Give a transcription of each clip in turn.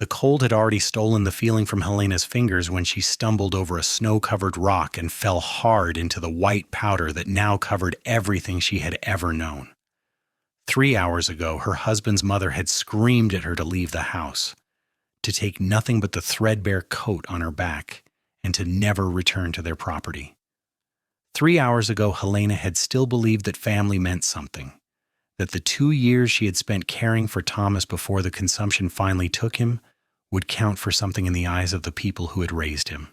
The cold had already stolen the feeling from Helena's fingers when she stumbled over a snow-covered rock and fell hard into the white powder that now covered everything she had ever known. 3 hours ago, her husband's mother had screamed at her to leave the house, to take nothing but the threadbare coat on her back, and to never return to their property. 3 hours ago, Helena had still believed that family meant something, that the 2 years she had spent caring for Thomas before the consumption finally took him would count for something in the eyes of the people who had raised him.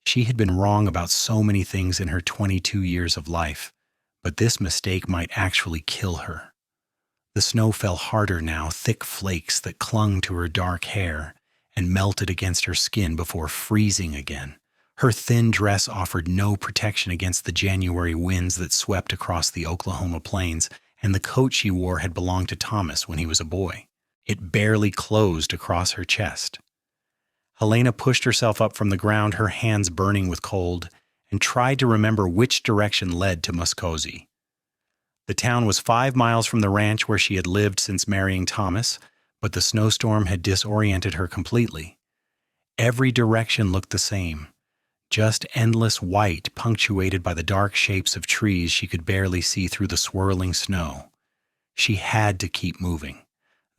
She had been wrong about so many things in her 22 years of life, but this mistake might actually kill her. The snow fell harder now, thick flakes that clung to her dark hair and melted against her skin before freezing again. Her thin dress offered no protection against the January winds that swept across the Oklahoma plains, and the coat she wore had belonged to Thomas when he was a boy. It barely closed across her chest. Helena pushed herself up from the ground, her hands burning with cold, and tried to remember which direction led to Muscogee. The town was 5 miles from the ranch where she had lived since marrying Thomas, but the snowstorm had disoriented her completely. Every direction looked the same, just endless white punctuated by the dark shapes of trees she could barely see through the swirling snow. She had to keep moving.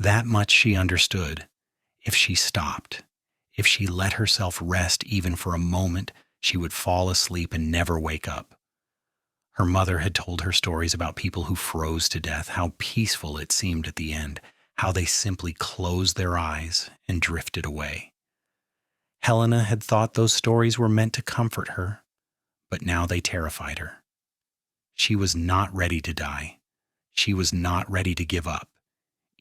That much she understood. If she stopped, if she let herself rest even for a moment, she would fall asleep and never wake up. Her mother had told her stories about people who froze to death, how peaceful it seemed at the end, how they simply closed their eyes and drifted away. Helena had thought those stories were meant to comfort her, but now they terrified her. She was not ready to die. She was not ready to give up,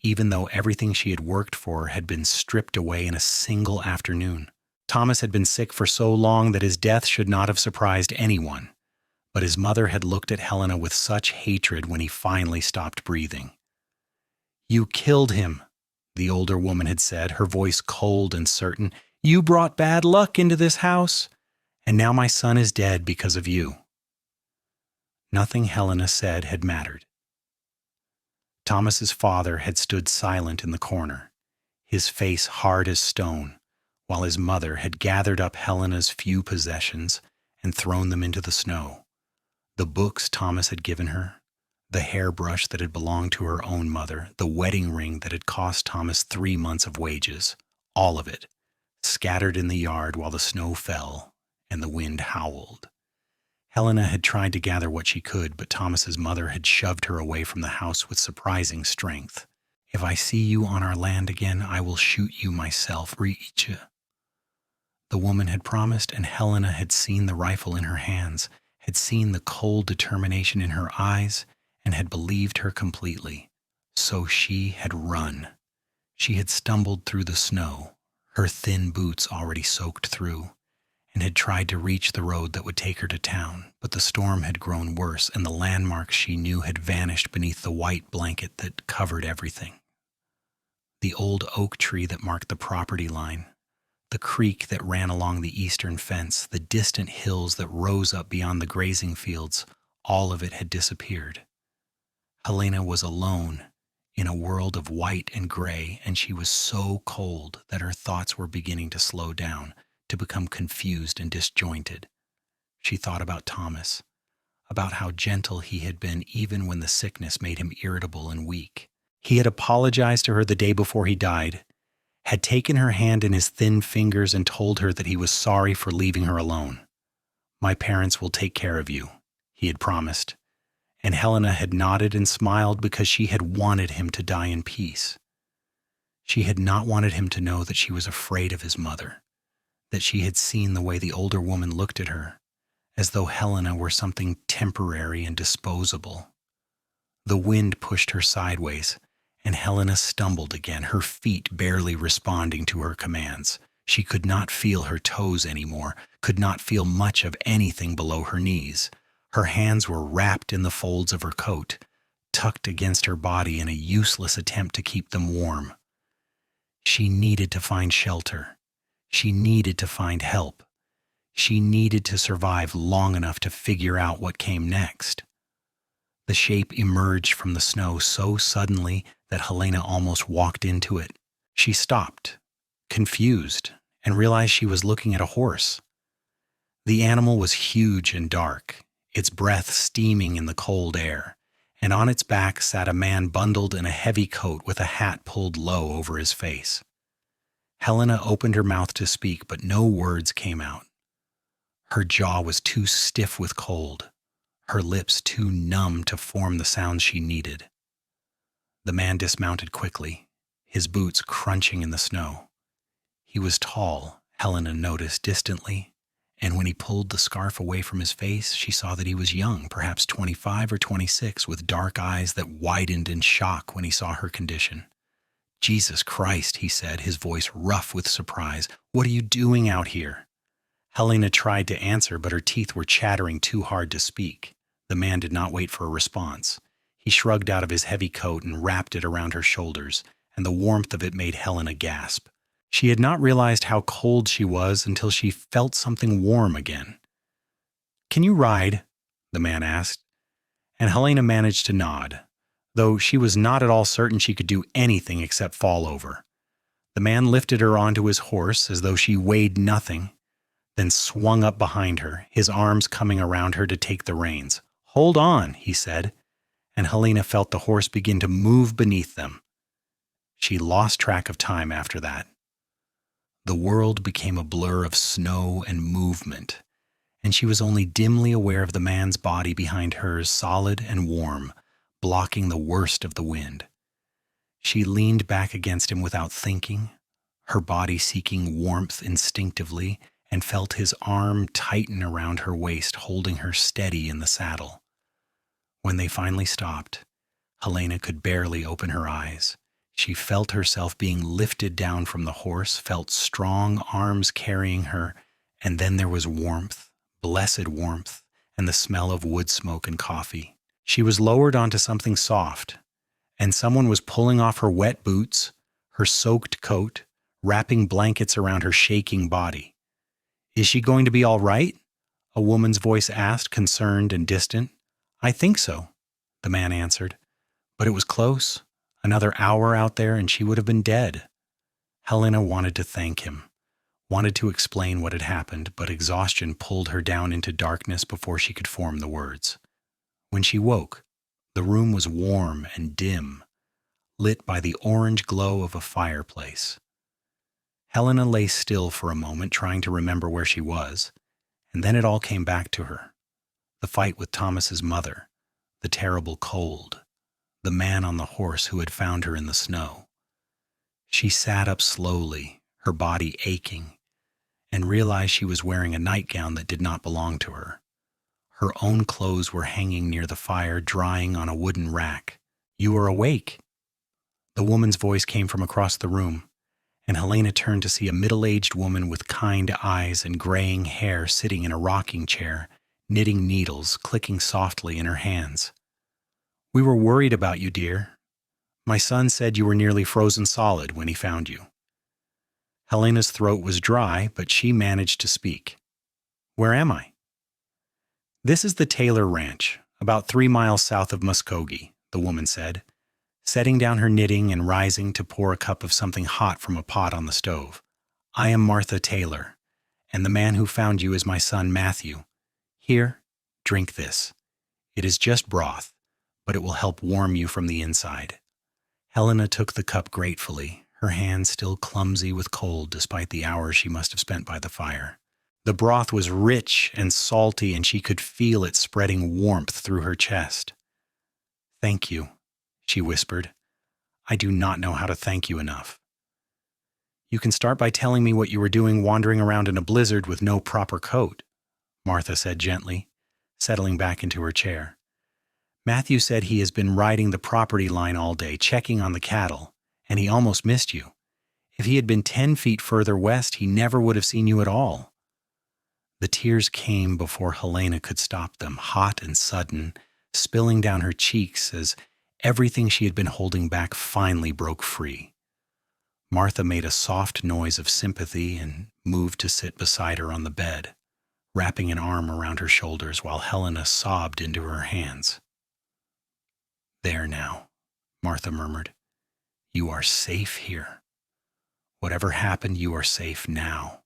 even though everything she had worked for had been stripped away in a single afternoon. Thomas had been sick for so long that his death should not have surprised anyone, but his mother had looked at Helena with such hatred when he finally stopped breathing. "You killed him," the older woman had said, her voice cold and certain. "You brought bad luck into this house, and now my son is dead because of you." Nothing Helena said had mattered. Thomas's father had stood silent in the corner, his face hard as stone, while his mother had gathered up Helena's few possessions and thrown them into the snow. The books Thomas had given her, the hairbrush that had belonged to her own mother, the wedding ring that had cost Thomas 3 months of wages, all of it, scattered in the yard while the snow fell and the wind howled. Helena had tried to gather what she could, but Thomas's mother had shoved her away from the house with surprising strength. "If I see you on our land again, I will shoot you myself, eat you." The woman had promised, and Helena had seen the rifle in her hands, had seen the cold determination in her eyes, and had believed her completely. So she had run. She had stumbled through the snow, her thin boots already soaked through, and had tried to reach the road that would take her to town, but the storm had grown worse, and the landmarks she knew had vanished beneath the white blanket that covered everything. The old oak tree that marked the property line, the creek that ran along the eastern fence, the distant hills that rose up beyond the grazing fields, all of it had disappeared. Helena was alone in a world of white and gray, and she was so cold that her thoughts were beginning to slow down, to become confused and disjointed. She thought about Thomas, about how gentle he had been even when the sickness made him irritable and weak. He had apologized to her the day before he died, had taken her hand in his thin fingers and told her that he was sorry for leaving her alone. "My parents will take care of you," he had promised, and Helena had nodded and smiled because she had wanted him to die in peace. She had not wanted him to know that she was afraid of his mother, that she had seen the way the older woman looked at her, as though Helena were something temporary and disposable. The wind pushed her sideways, and Helena stumbled again, her feet barely responding to her commands. She could not feel her toes anymore, could not feel much of anything below her knees. Her hands were wrapped in the folds of her coat, tucked against her body in a useless attempt to keep them warm. She needed to find shelter. She needed to find help. She needed to survive long enough to figure out what came next. The shape emerged from the snow so suddenly that Helena almost walked into it. She stopped, confused and realized she was looking at a horse. The animal was huge and dark, its breath steaming in the cold air, and on its back sat a man bundled in a heavy coat with a hat pulled low over his face. Helena opened her mouth to speak, but no words came out. Her jaw was too stiff with cold, her lips too numb to form the sounds she needed. The man dismounted quickly, his boots crunching in the snow. He was tall, Helena noticed distantly, and when he pulled the scarf away from his face, she saw that he was young, perhaps 25 or 26, with dark eyes that widened in shock when he saw her condition. "Jesus Christ," he said, his voice rough with surprise. "What are you doing out here?" Helena tried to answer, but her teeth were chattering too hard to speak. The man did not wait for a response. He shrugged out of his heavy coat and wrapped it around her shoulders, and the warmth of it made Helena gasp. She had not realized how cold she was until she felt something warm again. "Can you ride?" the man asked, and Helena managed to nod, though she was not at all certain she could do anything except fall over. The man lifted her onto his horse as though she weighed nothing, then swung up behind her, his arms coming around her to take the reins. "Hold on," he said, and Helena felt the horse begin to move beneath them. She lost track of time after that. The world became a blur of snow and movement, and she was only dimly aware of the man's body behind hers, solid and warm, blocking the worst of the wind. She leaned back against him without thinking, her body seeking warmth instinctively, and felt his arm tighten around her waist, holding her steady in the saddle. When they finally stopped, Helena could barely open her eyes. She felt herself being lifted down from the horse, felt strong arms carrying her, and then there was warmth, blessed warmth, and the smell of wood smoke and coffee. She was lowered onto something soft, and someone was pulling off her wet boots, her soaked coat, wrapping blankets around her shaking body. "Is she going to be all right?" a woman's voice asked, concerned and distant. "I think so," the man answered, but it was close. Another hour out there and she would have been dead. Helena wanted to thank him, wanted to explain what had happened, but exhaustion pulled her down into darkness before she could form the words. When she woke, the room was warm and dim, lit by the orange glow of a fireplace. Helena lay still for a moment, trying to remember where she was, and then it all came back to her. The fight with Thomas's mother, the terrible cold, the man on the horse who had found her in the snow. She sat up slowly, her body aching, and realized she was wearing a nightgown that did not belong to her. Her own clothes were hanging near the fire, drying on a wooden rack. "You are awake." The woman's voice came from across the room, and Helena turned to see a middle-aged woman with kind eyes and graying hair sitting in a rocking chair, knitting needles, clicking softly in her hands. "We were worried about you, dear. My son said you were nearly frozen solid when he found you." Helena's throat was dry, but she managed to speak. "Where am I?" "This is the Taylor Ranch, about 3 miles south of Muskogee," the woman said, setting down her knitting and rising to pour a cup of something hot from a pot on the stove. "I am Martha Taylor, and the man who found you is my son Matthew. Here, drink this. It is just broth, but it will help warm you from the inside." Helena took the cup gratefully, her hands still clumsy with cold despite the hours she must have spent by the fire. The broth was rich and salty, and she could feel it spreading warmth through her chest. "Thank you," she whispered. "I do not know how to thank you enough." "You can start by telling me what you were doing wandering around in a blizzard with no proper coat," Martha said gently, settling back into her chair. "Matthew said he has been riding the property line all day, checking on the cattle, and he almost missed you. If he had been 10 feet further west, he never would have seen you at all." The tears came before Helena could stop them, hot and sudden, spilling down her cheeks as everything she had been holding back finally broke free. Martha made a soft noise of sympathy and moved to sit beside her on the bed, wrapping an arm around her shoulders while Helena sobbed into her hands. "There now," Martha murmured. "You are safe here. Whatever happened, you are safe now."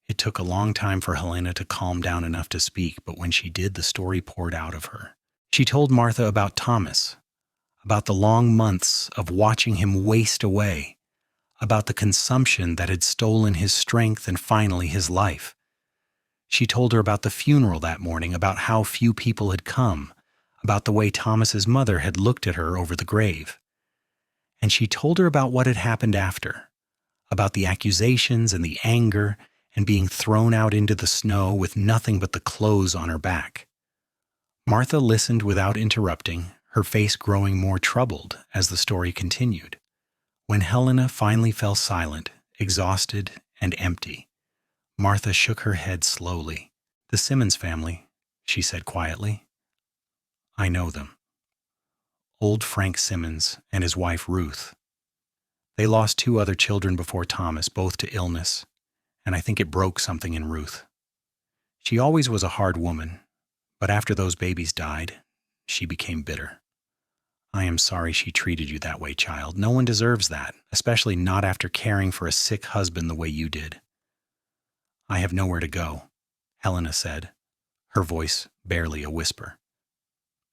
It took a long time for Helena to calm down enough to speak, but when she did, the story poured out of her. She told Martha about Thomas, about the long months of watching him waste away, about the consumption that had stolen his strength and finally his life. She told her about the funeral that morning, about how few people had come, about the way Thomas's mother had looked at her over the grave. And she told her about what had happened after, about the accusations and the anger and being thrown out into the snow with nothing but the clothes on her back. Martha listened without interrupting, her face growing more troubled as the story continued. When Helena finally fell silent, exhausted and empty, Martha shook her head slowly. "The Simmons family," she said quietly. "I know them. Old Frank Simmons and his wife Ruth. They lost 2 other children before Thomas, both to illness, and I think it broke something in Ruth. She always was a hard woman, but after those babies died, she became bitter. I am sorry she treated you that way, child. No one deserves that, especially not after caring for a sick husband the way you did." "I have nowhere to go," Helena said, her voice barely a whisper.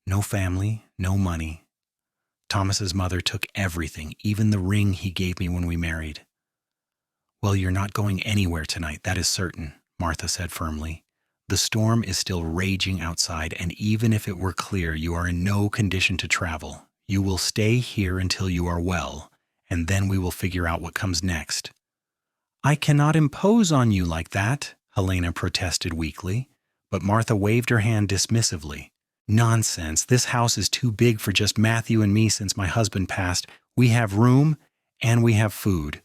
"No family, no money. Thomas's mother took everything, even the ring he gave me when we married." "Well, you're not going anywhere tonight, that is certain," Martha said firmly. "The storm is still raging outside, and even if it were clear, you are in no condition to travel. You will stay here until you are well, and then we will figure out what comes next." "I cannot impose on you like that," Helena protested weakly, but Martha waved her hand dismissively. "Nonsense. This house is too big for just Matthew and me since my husband passed. We have room and we have food.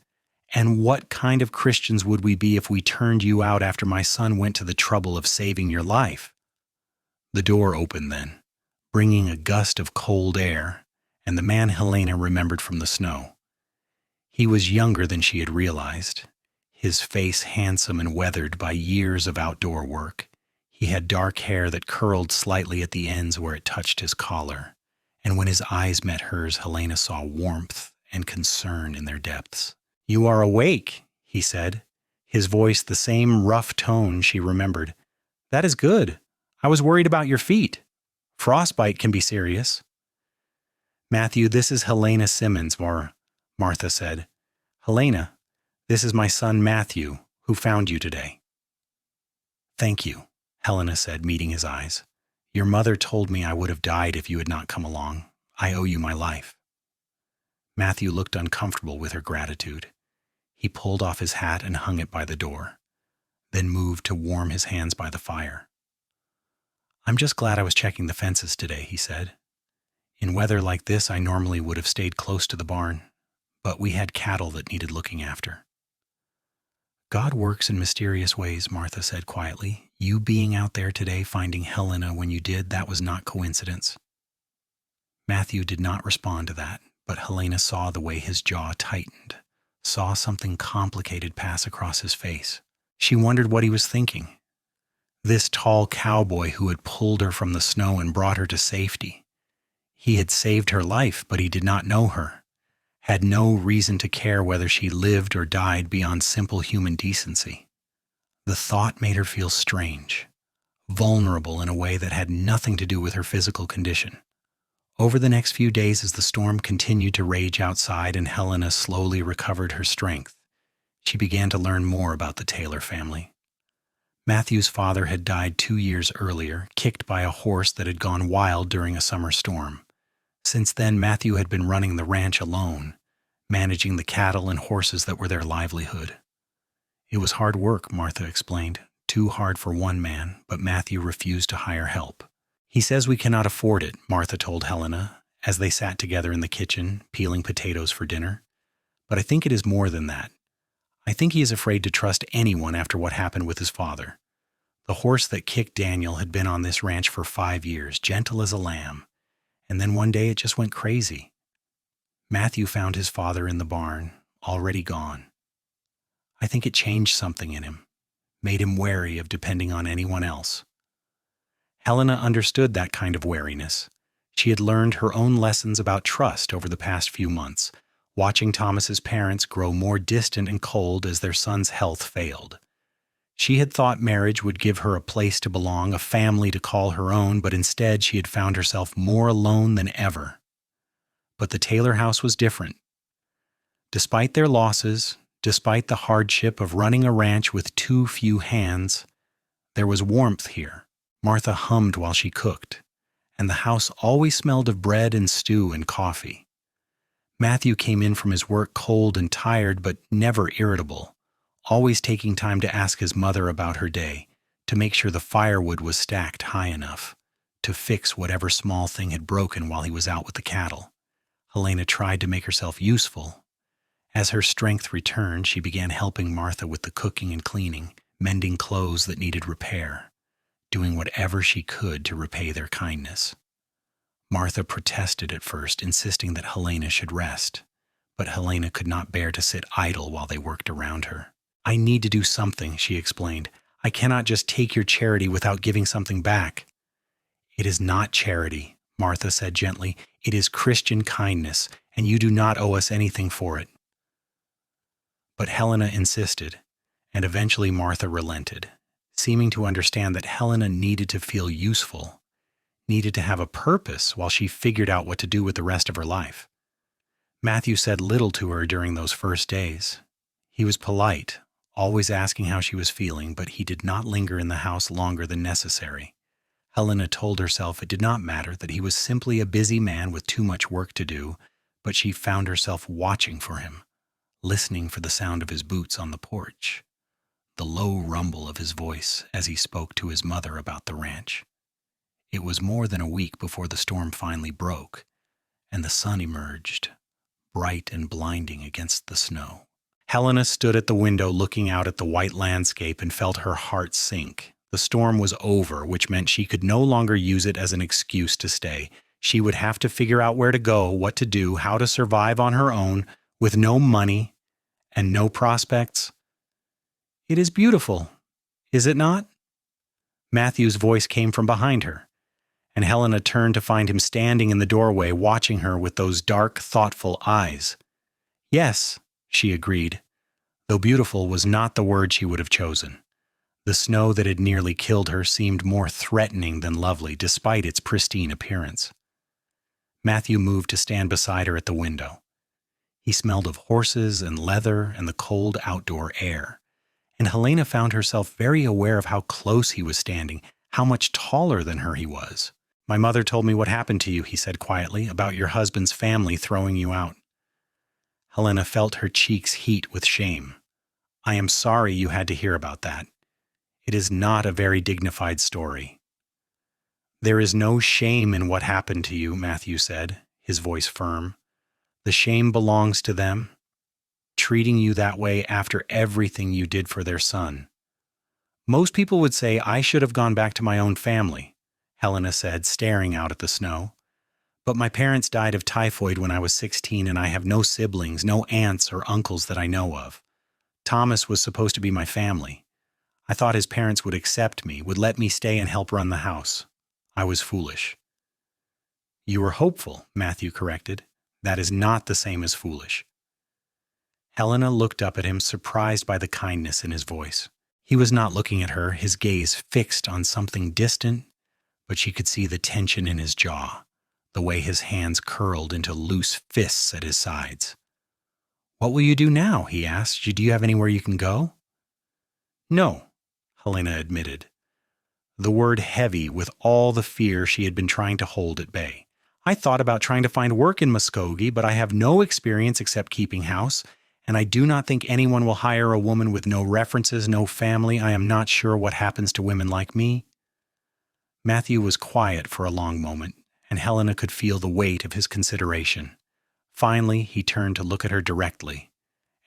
And what kind of Christians would we be if we turned you out after my son went to the trouble of saving your life?" The door opened then, bringing a gust of cold air, and the man Helena remembered from the snow. He was younger than she had realized, his face handsome and weathered by years of outdoor work. He had dark hair that curled slightly at the ends where it touched his collar, and when his eyes met hers, Helena saw warmth and concern in their depths. "You are awake," he said, his voice the same rough tone she remembered. "That is good. I was worried about your feet. Frostbite can be serious." "Matthew, this is Helena Simmons," Martha said. "Helena, this is my son Matthew, who found you today." "Thank you," Helena said, meeting his eyes. "Your mother told me I would have died if you had not come along. I owe you my life." Matthew looked uncomfortable with her gratitude. He pulled off his hat and hung it by the door, then moved to warm his hands by the fire. "I'm just glad I was checking the fences today," he said. "In weather like this, I normally would have stayed close to the barn, but we had cattle that needed looking after." "God works in mysterious ways," Martha said quietly. "You being out there today finding Helena when you did, that was not coincidence." Matthew did not respond to that, but Helena saw the way his jaw tightened, saw something complicated pass across his face. She wondered what he was thinking. This tall cowboy who had pulled her from the snow and brought her to safety. He had saved her life, but he did not know her, had no reason to care whether she lived or died beyond simple human decency. The thought made her feel strange, vulnerable in a way that had nothing to do with her physical condition. Over the next few days, as the storm continued to rage outside and Helena slowly recovered her strength, she began to learn more about the Taylor family. Matthew's father had died 2 years earlier, kicked by a horse that had gone wild during a summer storm. Since then, Matthew had been running the ranch alone, managing the cattle and horses that were their livelihood. It was hard work, Martha explained, too hard for one man, but Matthew refused to hire help. "He says we cannot afford it," Martha told Helena, as they sat together in the kitchen, peeling potatoes for dinner. "But I think it is more than that. I think he is afraid to trust anyone after what happened with his father. The horse that kicked Daniel had been on this ranch for 5 years, gentle as a lamb, and then one day it just went crazy. Matthew found his father in the barn, already gone. I think it changed something in him, made him wary of depending on anyone else." Helena understood that kind of wariness. She had learned her own lessons about trust over the past few months, watching Thomas's parents grow more distant and cold as their son's health failed. She had thought marriage would give her a place to belong, a family to call her own, but instead she had found herself more alone than ever. But the Taylor house was different. Despite their losses, despite the hardship of running a ranch with too few hands, there was warmth here. Martha hummed while she cooked, and the house always smelled of bread and stew and coffee. Matthew came in from his work cold and tired, but never irritable, always taking time to ask his mother about her day, to make sure the firewood was stacked high enough, to fix whatever small thing had broken while he was out with the cattle. Helena tried to make herself useful. As her strength returned, she began helping Martha with the cooking and cleaning, mending clothes that needed repair, doing whatever she could to repay their kindness. Martha protested at first, insisting that Helena should rest, but Helena could not bear to sit idle while they worked around her. "I need to do something," she explained. "I cannot just take your charity without giving something back." "It is not charity," Martha said gently. "It is Christian kindness, and you do not owe us anything for it." But Helena insisted, and eventually Martha relented, seeming to understand that Helena needed to feel useful, needed to have a purpose while she figured out what to do with the rest of her life. Matthew said little to her during those first days. He was polite, always asking how she was feeling, but he did not linger in the house longer than necessary. Helena told herself it did not matter, that he was simply a busy man with too much work to do, but she found herself watching for him, listening for the sound of his boots on the porch, the low rumble of his voice as he spoke to his mother about the ranch. It was more than a week before the storm finally broke, and the sun emerged, bright and blinding against the snow. Helena stood at the window looking out at the white landscape and felt her heart sink. The storm was over, which meant she could no longer use it as an excuse to stay. She would have to figure out where to go, what to do, how to survive on her own, with no money and no prospects. "It is beautiful, is it not?" Matthew's voice came from behind her, and Helena turned to find him standing in the doorway, watching her with those dark, thoughtful eyes. "Yes," she agreed, though beautiful was not the word she would have chosen. The snow that had nearly killed her seemed more threatening than lovely, despite its pristine appearance. Matthew moved to stand beside her at the window. He smelled of horses and leather and the cold outdoor air, and Helena found herself very aware of how close he was standing, how much taller than her he was. "My mother told me what happened to you," he said quietly, "about your husband's family throwing you out." Helena felt her cheeks heat with shame. "I am sorry you had to hear about that. It is not a very dignified story." "There is no shame in what happened to you," Matthew said, his voice firm. "The shame belongs to them, treating you that way after everything you did for their son." "Most people would say I should have gone back to my own family," Helena said, staring out at the snow. "But my parents died of typhoid when I was 16, and I have no siblings, no aunts or uncles that I know of. Thomas was supposed to be my family. I thought his parents would accept me, would let me stay and help run the house. I was foolish." "You were hopeful," Matthew corrected. "That is not the same as foolish." Helena looked up at him, surprised by the kindness in his voice. He was not looking at her, his gaze fixed on something distant, but she could see the tension in his jaw, the way his hands curled into loose fists at his sides. "What will you do now?" he asked. "Do you have anywhere you can go?" "No," Helena admitted, the word heavy with all the fear she had been trying to hold at bay. "I thought about trying to find work in Muskogee, but I have no experience except keeping house, and I do not think anyone will hire a woman with no references, no family. I am not sure what happens to women like me." Matthew was quiet for a long moment, and Helena could feel the weight of his consideration. Finally, he turned to look at her directly,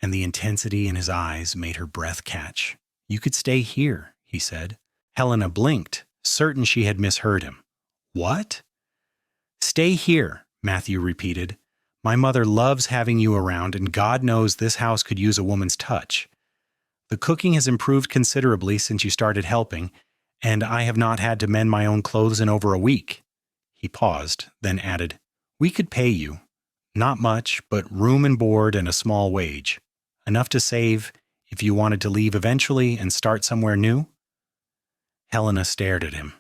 and the intensity in his eyes made her breath catch. "You could stay here," he said. Helena blinked, certain she had misheard him. "What?" "Stay here," Matthew repeated. "My mother loves having you around, and God knows this house could use a woman's touch. The cooking has improved considerably since you started helping, and I have not had to mend my own clothes in over a week." He paused, then added, "We could pay you. Not much, but room and board and a small wage. Enough to save if you wanted to leave eventually and start somewhere new? Helena stared at him,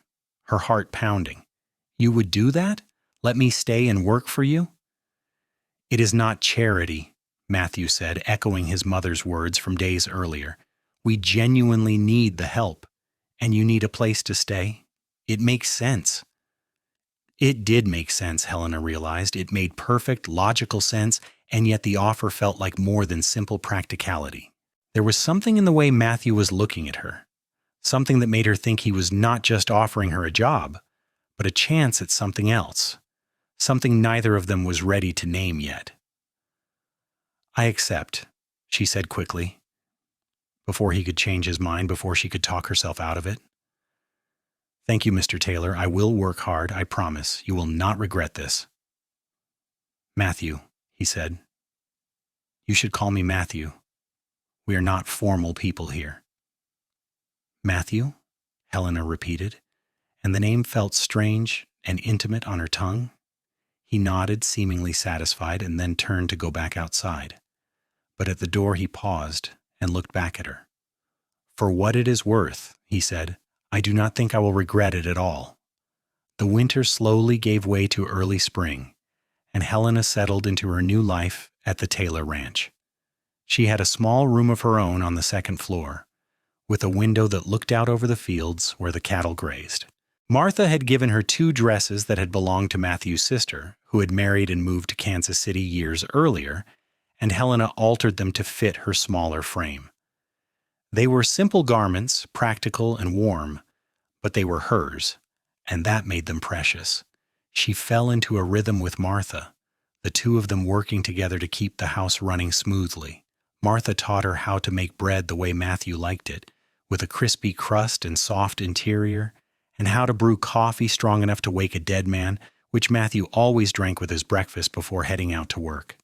her heart pounding. You would do that? Let me stay and work for you? It is not charity, Matthew said, echoing his mother's words from days earlier. We genuinely need the help, and you need a place to stay. It makes sense. It did make sense, Helena realized. It made perfect, logical sense, and yet the offer felt like more than simple practicality. There was something in the way Matthew was looking at her, something that made her think he was not just offering her a job, but a chance at something else, something neither of them was ready to name yet. I accept, she said quickly, before he could change his mind, before she could talk herself out of it. Thank you, Mr. Taylor. I will work hard, I promise. You will not regret this. Matthew, he said. You should call me Matthew. We are not formal people here. Matthew? Helena repeated, and the name felt strange and intimate on her tongue. He nodded, seemingly satisfied, and then turned to go back outside. But at the door he paused and looked back at her. For what it is worth, he said, I do not think I will regret it at all. The winter slowly gave way to early spring, and Helena settled into her new life at the Taylor Ranch. She had a small room of her own on the second floor, with a window that looked out over the fields where the cattle grazed. Martha had given her 2 dresses that had belonged to Matthew's sister, who had married and moved to Kansas City years earlier, and Helena altered them to fit her smaller frame. They were simple garments, practical and warm, but they were hers, and that made them precious. She fell into a rhythm with Martha, the 2 of them working together to keep the house running smoothly. Martha taught her how to make bread the way Matthew liked it, with a crispy crust and soft interior, and how to brew coffee strong enough to wake a dead man, which Matthew always drank with his breakfast before heading out to work.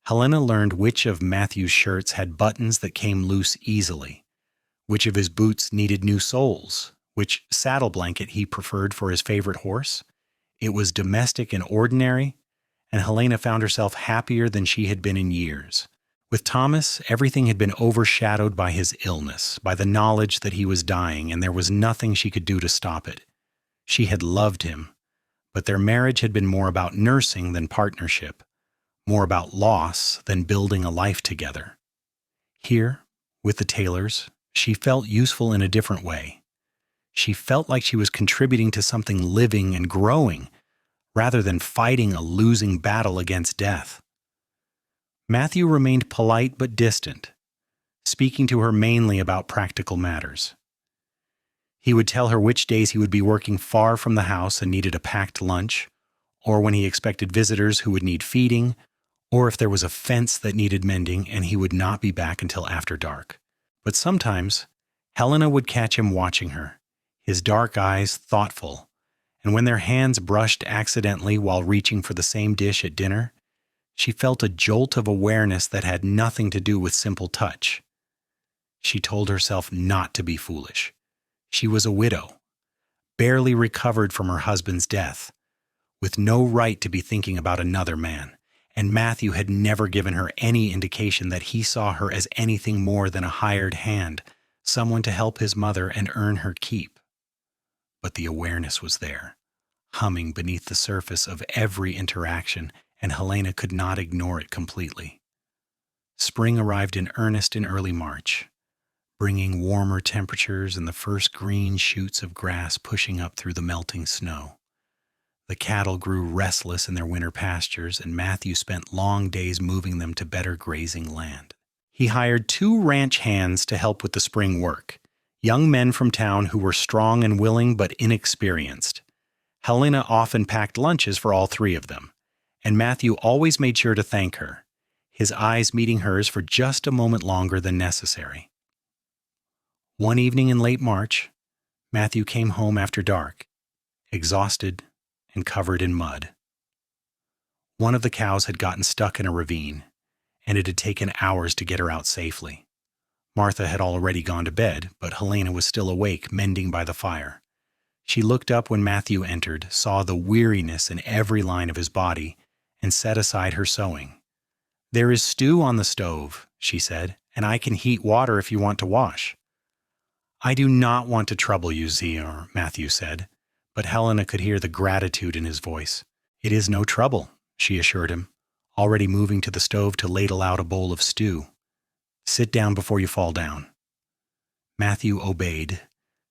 Helena learned which of Matthew's shirts had buttons that came loose easily, which of his boots needed new soles, which saddle blanket he preferred for his favorite horse. It was domestic and ordinary, and Helena found herself happier than she had been in years. With Thomas, everything had been overshadowed by his illness, by the knowledge that he was dying, and there was nothing she could do to stop it. She had loved him, but their marriage had been more about nursing than partnership, more about loss than building a life together. Here, with the Taylors, she felt useful in a different way. She felt like she was contributing to something living and growing, rather than fighting a losing battle against death. Matthew remained polite but distant, speaking to her mainly about practical matters. He would tell her which days he would be working far from the house and needed a packed lunch, or when he expected visitors who would need feeding, or if there was a fence that needed mending and he would not be back until after dark. But sometimes, Helena would catch him watching her, his dark eyes thoughtful, and when their hands brushed accidentally while reaching for the same dish at dinner, she felt a jolt of awareness that had nothing to do with simple touch. She told herself not to be foolish. She was a widow, barely recovered from her husband's death, with no right to be thinking about another man, and Matthew had never given her any indication that he saw her as anything more than a hired hand, someone to help his mother and earn her keep. But the awareness was there, humming beneath the surface of every interaction, and Helena could not ignore it completely. Spring arrived in earnest in early March, bringing warmer temperatures and the first green shoots of grass pushing up through the melting snow. The cattle grew restless in their winter pastures, and Matthew spent long days moving them to better grazing land. He hired 2 ranch hands to help with the spring work, young men from town who were strong and willing but inexperienced. Helena often packed lunches for all 3 of them, and Matthew always made sure to thank her, his eyes meeting hers for just a moment longer than necessary. One evening in late March, Matthew came home after dark, exhausted and covered in mud. One of the cows had gotten stuck in a ravine, and it had taken hours to get her out safely. Martha had already gone to bed, but Helena was still awake, mending by the fire. She looked up when Matthew entered, saw the weariness in every line of his body, and set aside her sewing. "There is stew on the stove," she said, "and I can heat water if you want to wash." "I do not want to trouble you, Zior," Matthew said, but Helena could hear the gratitude in his voice. "It is no trouble," she assured him, already moving to the stove to ladle out a bowl of stew. "Sit down before you fall down." Matthew obeyed,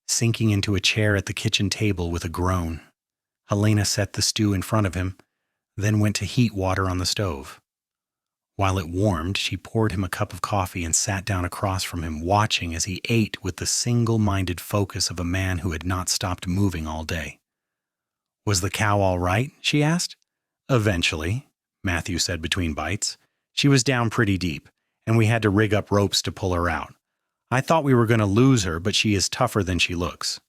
sinking into a chair at the kitchen table with a groan. Helena set the stew in front of him, then went to heat water on the stove. While it warmed, she poured him a cup of coffee and sat down across from him, watching as he ate with the single-minded focus of a man who had not stopped moving all day. "Was the cow all right?" she asked. "Eventually," Matthew said between bites. "She was down pretty deep, and we had to rig up ropes to pull her out. I thought we were going to lose her, but she is tougher than she looks."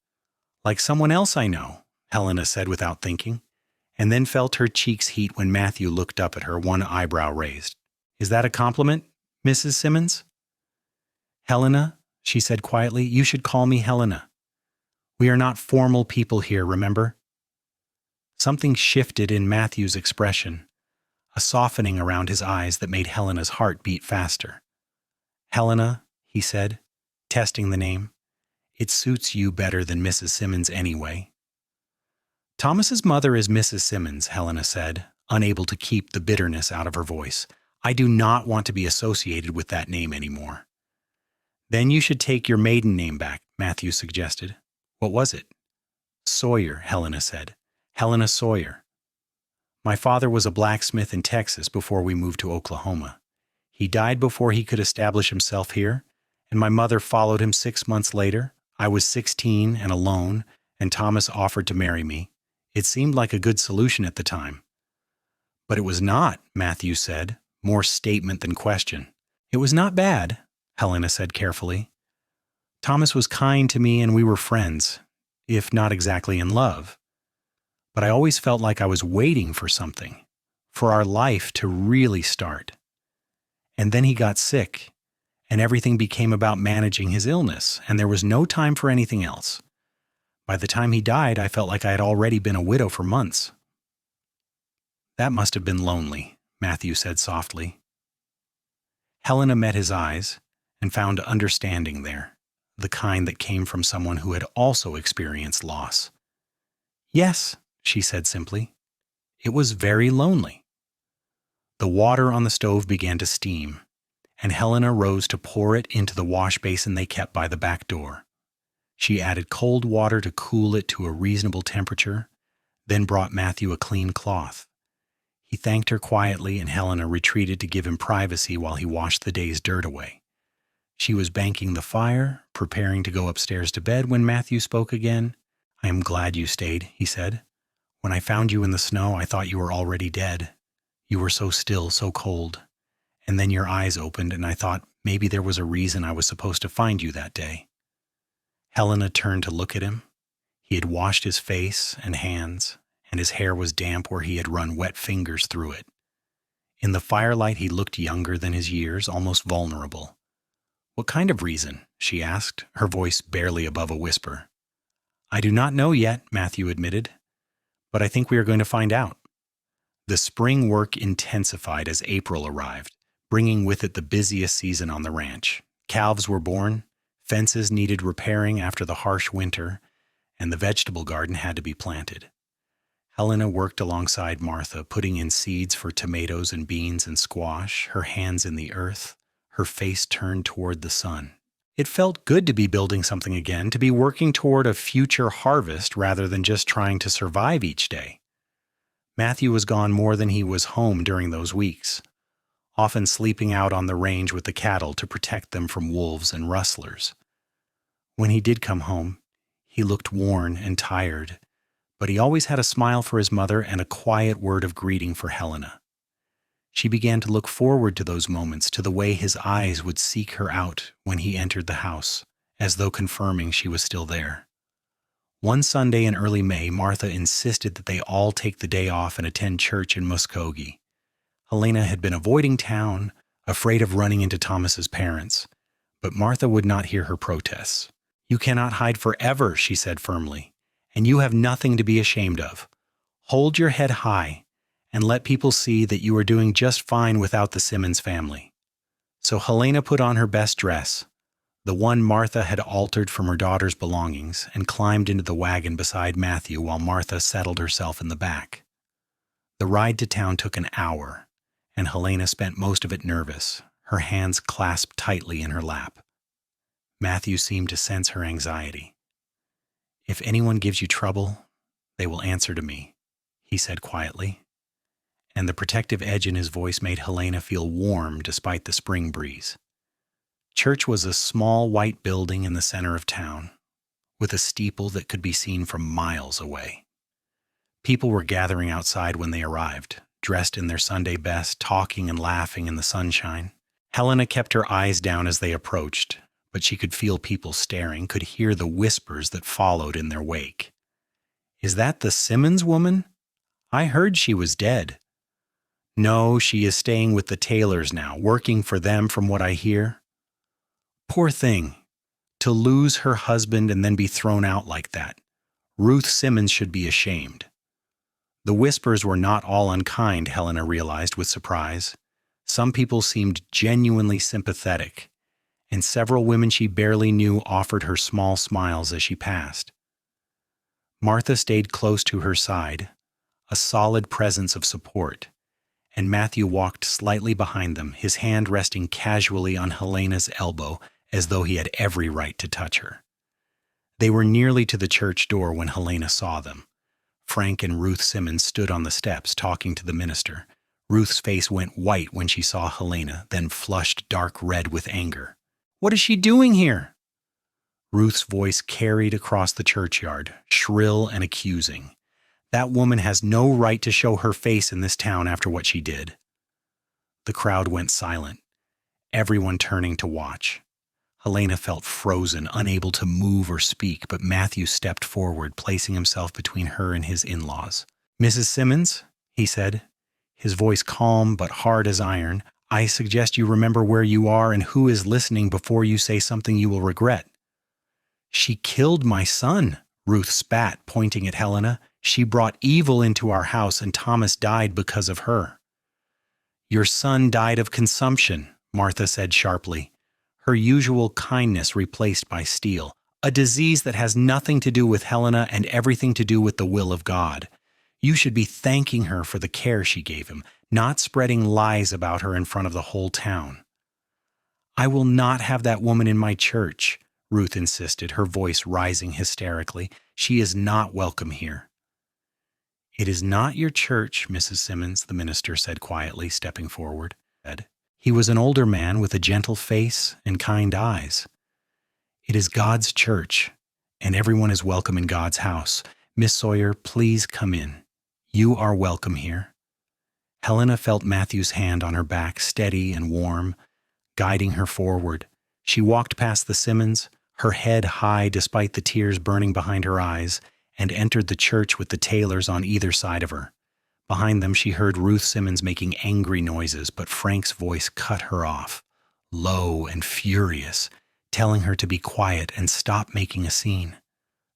"Like someone else I know," Helena said without thinking, and then felt her cheeks heat when Matthew looked up at her, one eyebrow raised. "Is that a compliment, Mrs. Simmons?" "Helena," she said quietly, "you should call me Helena. We are not formal people here, remember?" Something shifted in Matthew's expression, a softening around his eyes that made Helena's heart beat faster. "Helena," he said, testing the name, "it suits you better than Mrs. Simmons anyway." "Thomas's mother is Mrs. Simmons," Helena said, unable to keep the bitterness out of her voice. "I do not want to be associated with that name anymore." "Then you should take your maiden name back," Matthew suggested. "What was it?" "Sawyer," Helena said. "Helena Sawyer. My father was a blacksmith in Texas before we moved to Oklahoma. He died before he could establish himself here, and my mother followed him 6 months later. I was 16 and alone, and Thomas offered to marry me. It seemed like a good solution at the time." "But it was not," Matthew said, more statement than question. "It was not bad," Helena said carefully. "Thomas was kind to me and we were friends, if not exactly in love. But I always felt like I was waiting for something, for our life to really start. And then he got sick, and everything became about managing his illness, and there was no time for anything else. By the time he died, I felt like I had already been a widow for months." "That must have been lonely," Matthew said softly. Helena met his eyes and found understanding there, the kind that came from someone who had also experienced loss. "Yes," she said simply. "It was very lonely." The water on the stove began to steam, and Helena rose to pour it into the wash basin they kept by the back door. She added cold water to cool it to a reasonable temperature, then brought Matthew a clean cloth. He thanked her quietly, and Helena retreated to give him privacy while he washed the day's dirt away. She was banking the fire, preparing to go upstairs to bed when Matthew spoke again. "I am glad you stayed," he said. "When I found you in the snow, I thought you were already dead. You were so still, so cold. And then your eyes opened, and I thought maybe there was a reason I was supposed to find you that day." Helena turned to look at him. He had washed his face and hands, and his hair was damp where he had run wet fingers through it. In the firelight, he looked younger than his years, almost vulnerable. "What kind of reason?" she asked, her voice barely above a whisper. "I do not know yet," Matthew admitted, "but I think we are going to find out." The spring work intensified as April arrived, bringing with it the busiest season on the ranch. Calves were born, fences needed repairing after the harsh winter, and the vegetable garden had to be planted. Helena worked alongside Martha, putting in seeds for tomatoes and beans and squash, her hands in the earth, her face turned toward the sun. It felt good to be building something again, to be working toward a future harvest rather than just trying to survive each day. Matthew was gone more than he was home during those weeks, often sleeping out on the range with the cattle to protect them from wolves and rustlers. When he did come home, he looked worn and tired, but he always had a smile for his mother and a quiet word of greeting for Helena. She began to look forward to those moments, to the way his eyes would seek her out when he entered the house, as though confirming she was still there. One Sunday in early May, Martha insisted that they all take the day off and attend church in Muskogee. Helena had been avoiding town, afraid of running into Thomas's parents, but Martha would not hear her protests. "You cannot hide forever," she said firmly, "and you have nothing to be ashamed of. Hold your head high, and let people see that you are doing just fine without the Simmons family." So Helena put on her best dress, the one Martha had altered from her daughter's belongings, and climbed into the wagon beside Matthew while Martha settled herself in the back. The ride to town took an hour, and Helena spent most of it nervous, her hands clasped tightly in her lap. Matthew seemed to sense her anxiety. "If anyone gives you trouble, they will answer to me," he said quietly, and the protective edge in his voice made Helena feel warm despite the spring breeze. Church was a small white building in the center of town, with a steeple that could be seen from miles away. People were gathering outside when they arrived, dressed in their Sunday best, talking and laughing in the sunshine. Helena kept her eyes down as they approached, but she could feel people staring, could hear the whispers that followed in their wake. "Is that the Simmons woman? I heard she was dead." "No, she is staying with the Taylors now, working for them from what I hear." "Poor thing, to lose her husband and then be thrown out like that. Ruth Simmons should be ashamed." The whispers were not all unkind, Helena realized with surprise. Some people seemed genuinely sympathetic, and several women she barely knew offered her small smiles as she passed. Martha stayed close to her side, a solid presence of support, and Matthew walked slightly behind them, his hand resting casually on Helena's elbow as though he had every right to touch her. They were nearly to the church door when Helena saw them. Frank and Ruth Simmons stood on the steps talking to the minister. Ruth's face went white when she saw Helena, then flushed dark red with anger. "What is she doing here?" Ruth's voice carried across the churchyard, shrill and accusing. "That woman has no right to show her face in this town after what she did." The crowd went silent, everyone turning to watch. Helena felt frozen, unable to move or speak, but Matthew stepped forward, placing himself between her and his in-laws. "Mrs. Simmons," he said, his voice calm but hard as iron, "I suggest you remember where you are and who is listening before you say something you will regret." "She killed my son," Ruth spat, pointing at Helena. "She brought evil into our house, and Thomas died because of her." "Your son died of consumption," Martha said sharply, her usual kindness replaced by steel. "A disease that has nothing to do with Helena and everything to do with the will of God. You should be thanking her for the care she gave him, not spreading lies about her in front of the whole town." "I will not have that woman in my church," Ruth insisted, her voice rising hysterically. "She is not welcome here." "It is not your church, Mrs. Simmons," the minister said quietly, stepping forward. He was an older man with a gentle face and kind eyes. "It is God's church, and everyone is welcome in God's house. Miss Sawyer, please come in. You are welcome here." Helena felt Matthew's hand on her back, steady and warm, guiding her forward. She walked past the Simmons, her head high despite the tears burning behind her eyes, and entered the church with the Taylors on either side of her. Behind them she heard Ruth Simmons making angry noises, but Frank's voice cut her off, low and furious, telling her to be quiet and stop making a scene.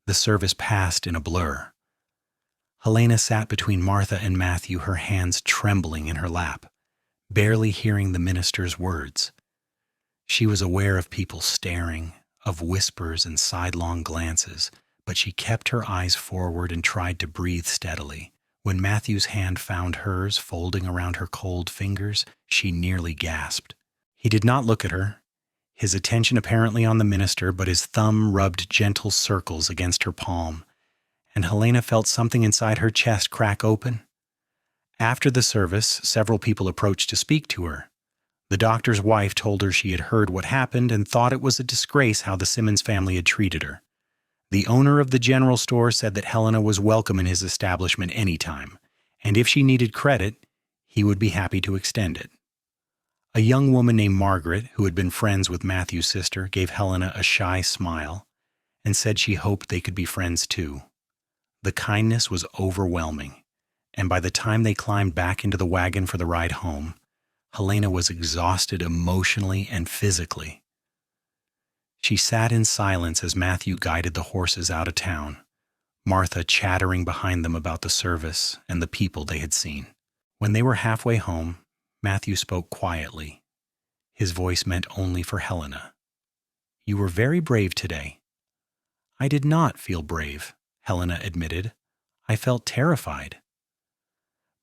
The service passed in a blur. Helena sat between Martha and Matthew, her hands trembling in her lap, barely hearing the minister's words. She was aware of people staring, of whispers and sidelong glances, but she kept her eyes forward and tried to breathe steadily. When Matthew's hand found hers, folding around her cold fingers, she nearly gasped. He did not look at her, his attention apparently on the minister, but his thumb rubbed gentle circles against her palm, and Helena felt something inside her chest crack open. After the service, several people approached to speak to her. The doctor's wife told her she had heard what happened and thought it was a disgrace how the Simmons family had treated her. The owner of the general store said that Helena was welcome in his establishment anytime, and if she needed credit, he would be happy to extend it. A young woman named Margaret, who had been friends with Matthew's sister, gave Helena a shy smile and said she hoped they could be friends too. The kindness was overwhelming, and by the time they climbed back into the wagon for the ride home, Helena was exhausted emotionally and physically. She sat in silence as Matthew guided the horses out of town, Martha chattering behind them about the service and the people they had seen. When they were halfway home, Matthew spoke quietly. His voice meant only for Helena. "You were very brave today." "I did not feel brave," Helena admitted. "I felt terrified."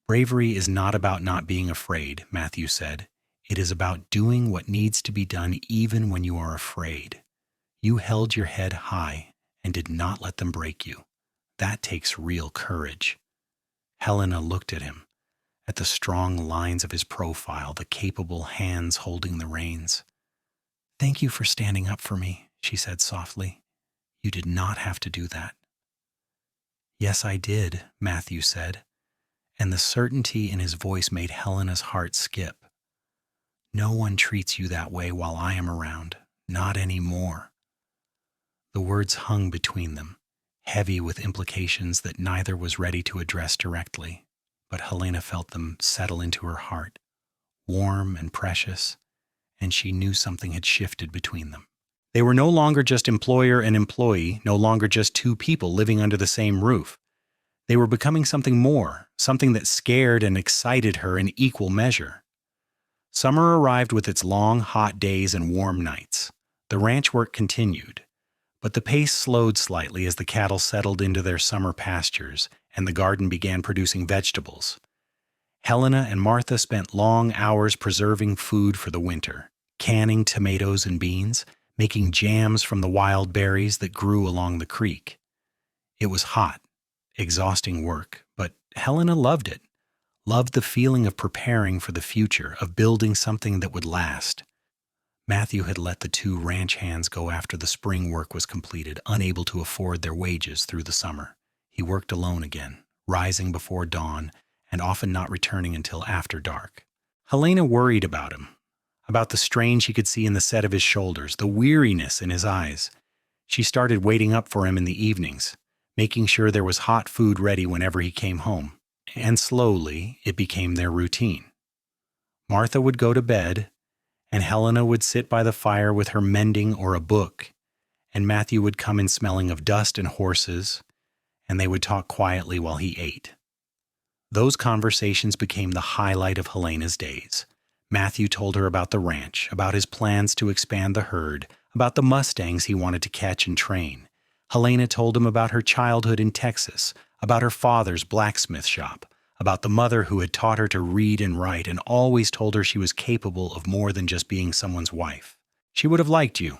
"Bravery is not about not being afraid," Matthew said. "It is about doing what needs to be done even when you are afraid. You held your head high and did not let them break you. That takes real courage." Helena looked at him, at the strong lines of his profile, the capable hands holding the reins. "Thank you for standing up for me," she said softly. "You did not have to do that." "Yes, I did," Matthew said, and the certainty in his voice made Helena's heart skip. "No one treats you that way while I am around, not anymore." The words hung between them, heavy with implications that neither was ready to address directly, but Helena felt them settle into her heart, warm and precious, and she knew something had shifted between them. They were no longer just employer and employee, no longer just two people living under the same roof. They were becoming something more, something that scared and excited her in equal measure. Summer arrived with its long, hot days and warm nights. The ranch work continued, but the pace slowed slightly as the cattle settled into their summer pastures and the garden began producing vegetables. Helena and Martha spent long hours preserving food for the winter, canning tomatoes and beans, making jams from the wild berries that grew along the creek. It was hot, exhausting work, but Helena loved it, loved the feeling of preparing for the future, of building something that would last. Matthew had let the two ranch hands go after the spring work was completed, unable to afford their wages through the summer. He worked alone again, rising before dawn, and often not returning until after dark. Helena worried about him, about the strain she could see in the set of his shoulders, the weariness in his eyes. She started waiting up for him in the evenings, making sure there was hot food ready whenever he came home, and slowly it became their routine. Martha would go to bed, and Helena would sit by the fire with her mending or a book, and Matthew would come in smelling of dust and horses, and they would talk quietly while he ate. Those conversations became the highlight of Helena's days. Matthew told her about the ranch, about his plans to expand the herd, about the mustangs he wanted to catch and train. Helena told him about her childhood in Texas, about her father's blacksmith shop, about the mother who had taught her to read and write and always told her she was capable of more than just being someone's wife. "She would have liked you,"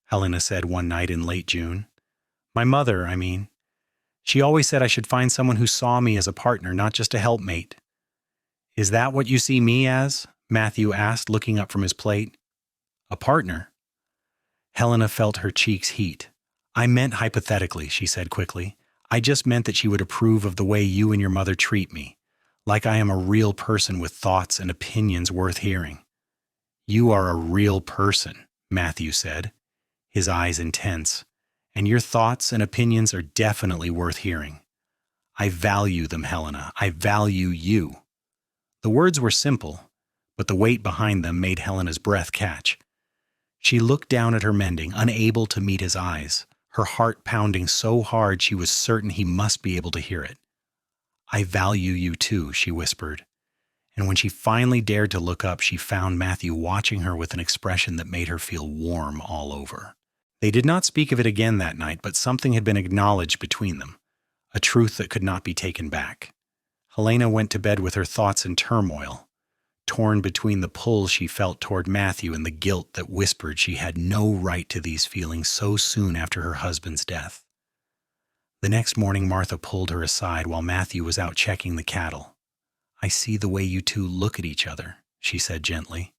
Helena said one night in late June. "My mother, I mean. She always said I should find someone who saw me as a partner, not just a helpmate." "Is that what you see me as?" Matthew asked, looking up from his plate. "A partner?" Helena felt her cheeks heat. "I meant hypothetically," she said quickly. "I just meant that she would approve of the way you and your mother treat me, like I am a real person with thoughts and opinions worth hearing." "You are a real person," Matthew said, his eyes intense, "and your thoughts and opinions are definitely worth hearing. I value them, Helena. I value you." The words were simple, but the weight behind them made Helena's breath catch. She looked down at her mending, unable to meet his eyes, her heart pounding so hard she was certain he must be able to hear it. "I value you too," she whispered. And when she finally dared to look up, she found Matthew watching her with an expression that made her feel warm all over. They did not speak of it again that night, but something had been acknowledged between them, a truth that could not be taken back. Helena went to bed with her thoughts in turmoil, torn between the pull she felt toward Matthew and the guilt that whispered she had no right to these feelings so soon after her husband's death. The next morning, Martha pulled her aside while Matthew was out checking the cattle. "I see the way you two look at each other," she said gently,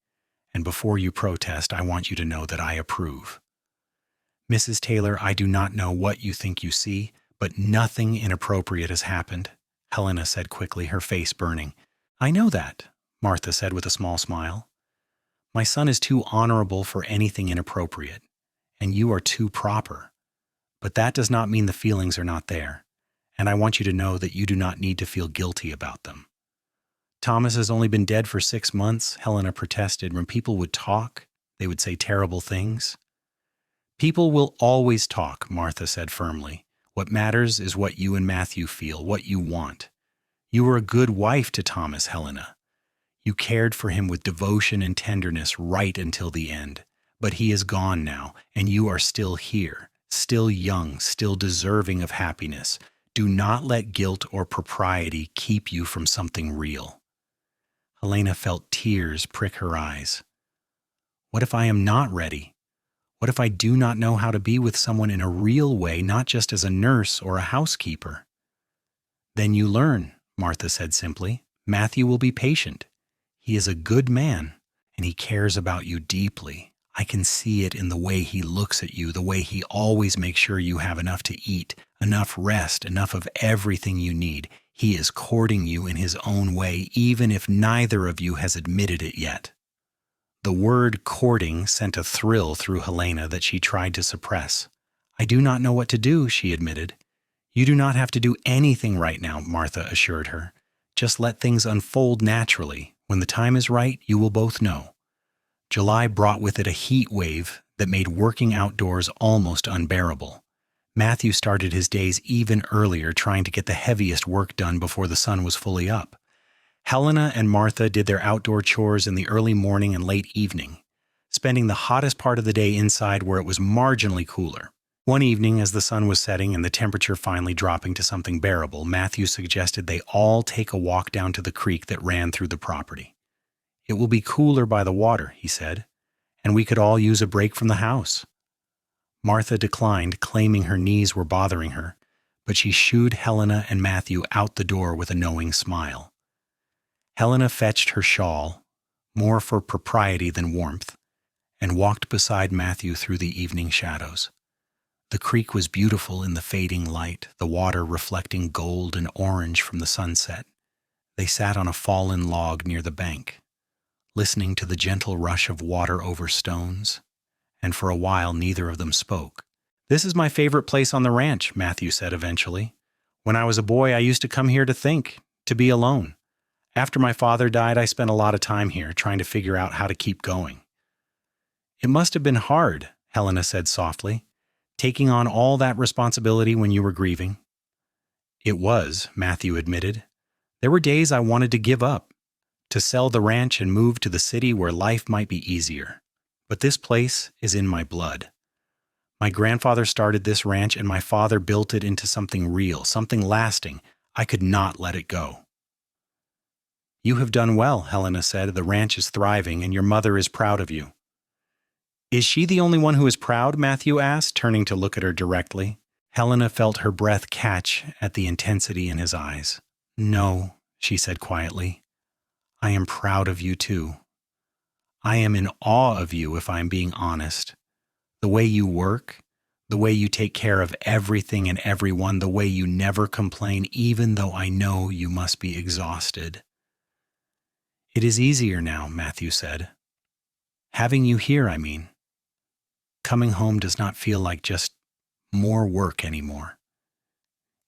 "and before you protest, I want you to know that I approve." "Mrs. Taylor, I do not know what you think you see, but nothing inappropriate has happened," Helena said quickly, her face burning. "I know that," Martha said with a small smile. "My son is too honorable for anything inappropriate, and you are too proper. But that does not mean the feelings are not there, and I want you to know that you do not need to feel guilty about them." "Thomas has only been dead for 6 months, Helena protested. "When people would talk, they would say terrible things." "People will always talk," Martha said firmly. "What matters is what you and Matthew feel, what you want. You were a good wife to Thomas, Helena. You cared for him with devotion and tenderness right until the end. But he is gone now, and you are still here, still young, still deserving of happiness. Do not let guilt or propriety keep you from something real." Helena felt tears prick her eyes. "What if I am not ready? What if I do not know how to be with someone in a real way, not just as a nurse or a housekeeper?" "Then you learn," Martha said simply. "Matthew will be patient. He is a good man, and he cares about you deeply. I can see it in the way he looks at you, the way he always makes sure you have enough to eat, enough rest, enough of everything you need. He is courting you in his own way, even if neither of you has admitted it yet." The word courting sent a thrill through Helena that she tried to suppress. "I do not know what to do," she admitted. "You do not have to do anything right now," Martha assured her. "Just let things unfold naturally. When the time is right, you will both know." July brought with it a heat wave that made working outdoors almost unbearable. Matthew started his days even earlier, trying to get the heaviest work done before the sun was fully up. Helena and Martha did their outdoor chores in the early morning and late evening, spending the hottest part of the day inside where it was marginally cooler. One evening, as the sun was setting and the temperature finally dropping to something bearable, Matthew suggested they all take a walk down to the creek that ran through the property. "It will be cooler by the water," he said, "and we could all use a break from the house." Martha declined, claiming her knees were bothering her, but she shooed Helena and Matthew out the door with a knowing smile. Helena fetched her shawl, more for propriety than warmth, and walked beside Matthew through the evening shadows. The creek was beautiful in the fading light, the water reflecting gold and orange from the sunset. They sat on a fallen log near the bank, listening to the gentle rush of water over stones, and for a while neither of them spoke. "This is my favorite place on the ranch," Matthew said eventually. "When I was a boy, I used to come here to think, to be alone. After my father died, I spent a lot of time here, trying to figure out how to keep going." "It must have been hard," Helena said softly, "taking on all that responsibility when you were grieving." "It was," Matthew admitted. "There were days I wanted to give up, to sell the ranch and move to the city where life might be easier. But this place is in my blood. My grandfather started this ranch and my father built it into something real, something lasting. I could not let it go." "You have done well," Helena said. "The ranch is thriving and your mother is proud of you." "Is she the only one who is proud?" Matthew asked, turning to look at her directly. Helena felt her breath catch at the intensity in his eyes. "No," she said quietly. "I am proud of you too. I am in awe of you, if I am being honest. The way you work, the way you take care of everything and everyone, the way you never complain, even though I know you must be exhausted." "It is easier now," Matthew said. "Having you here, I mean. Coming home does not feel like just more work anymore.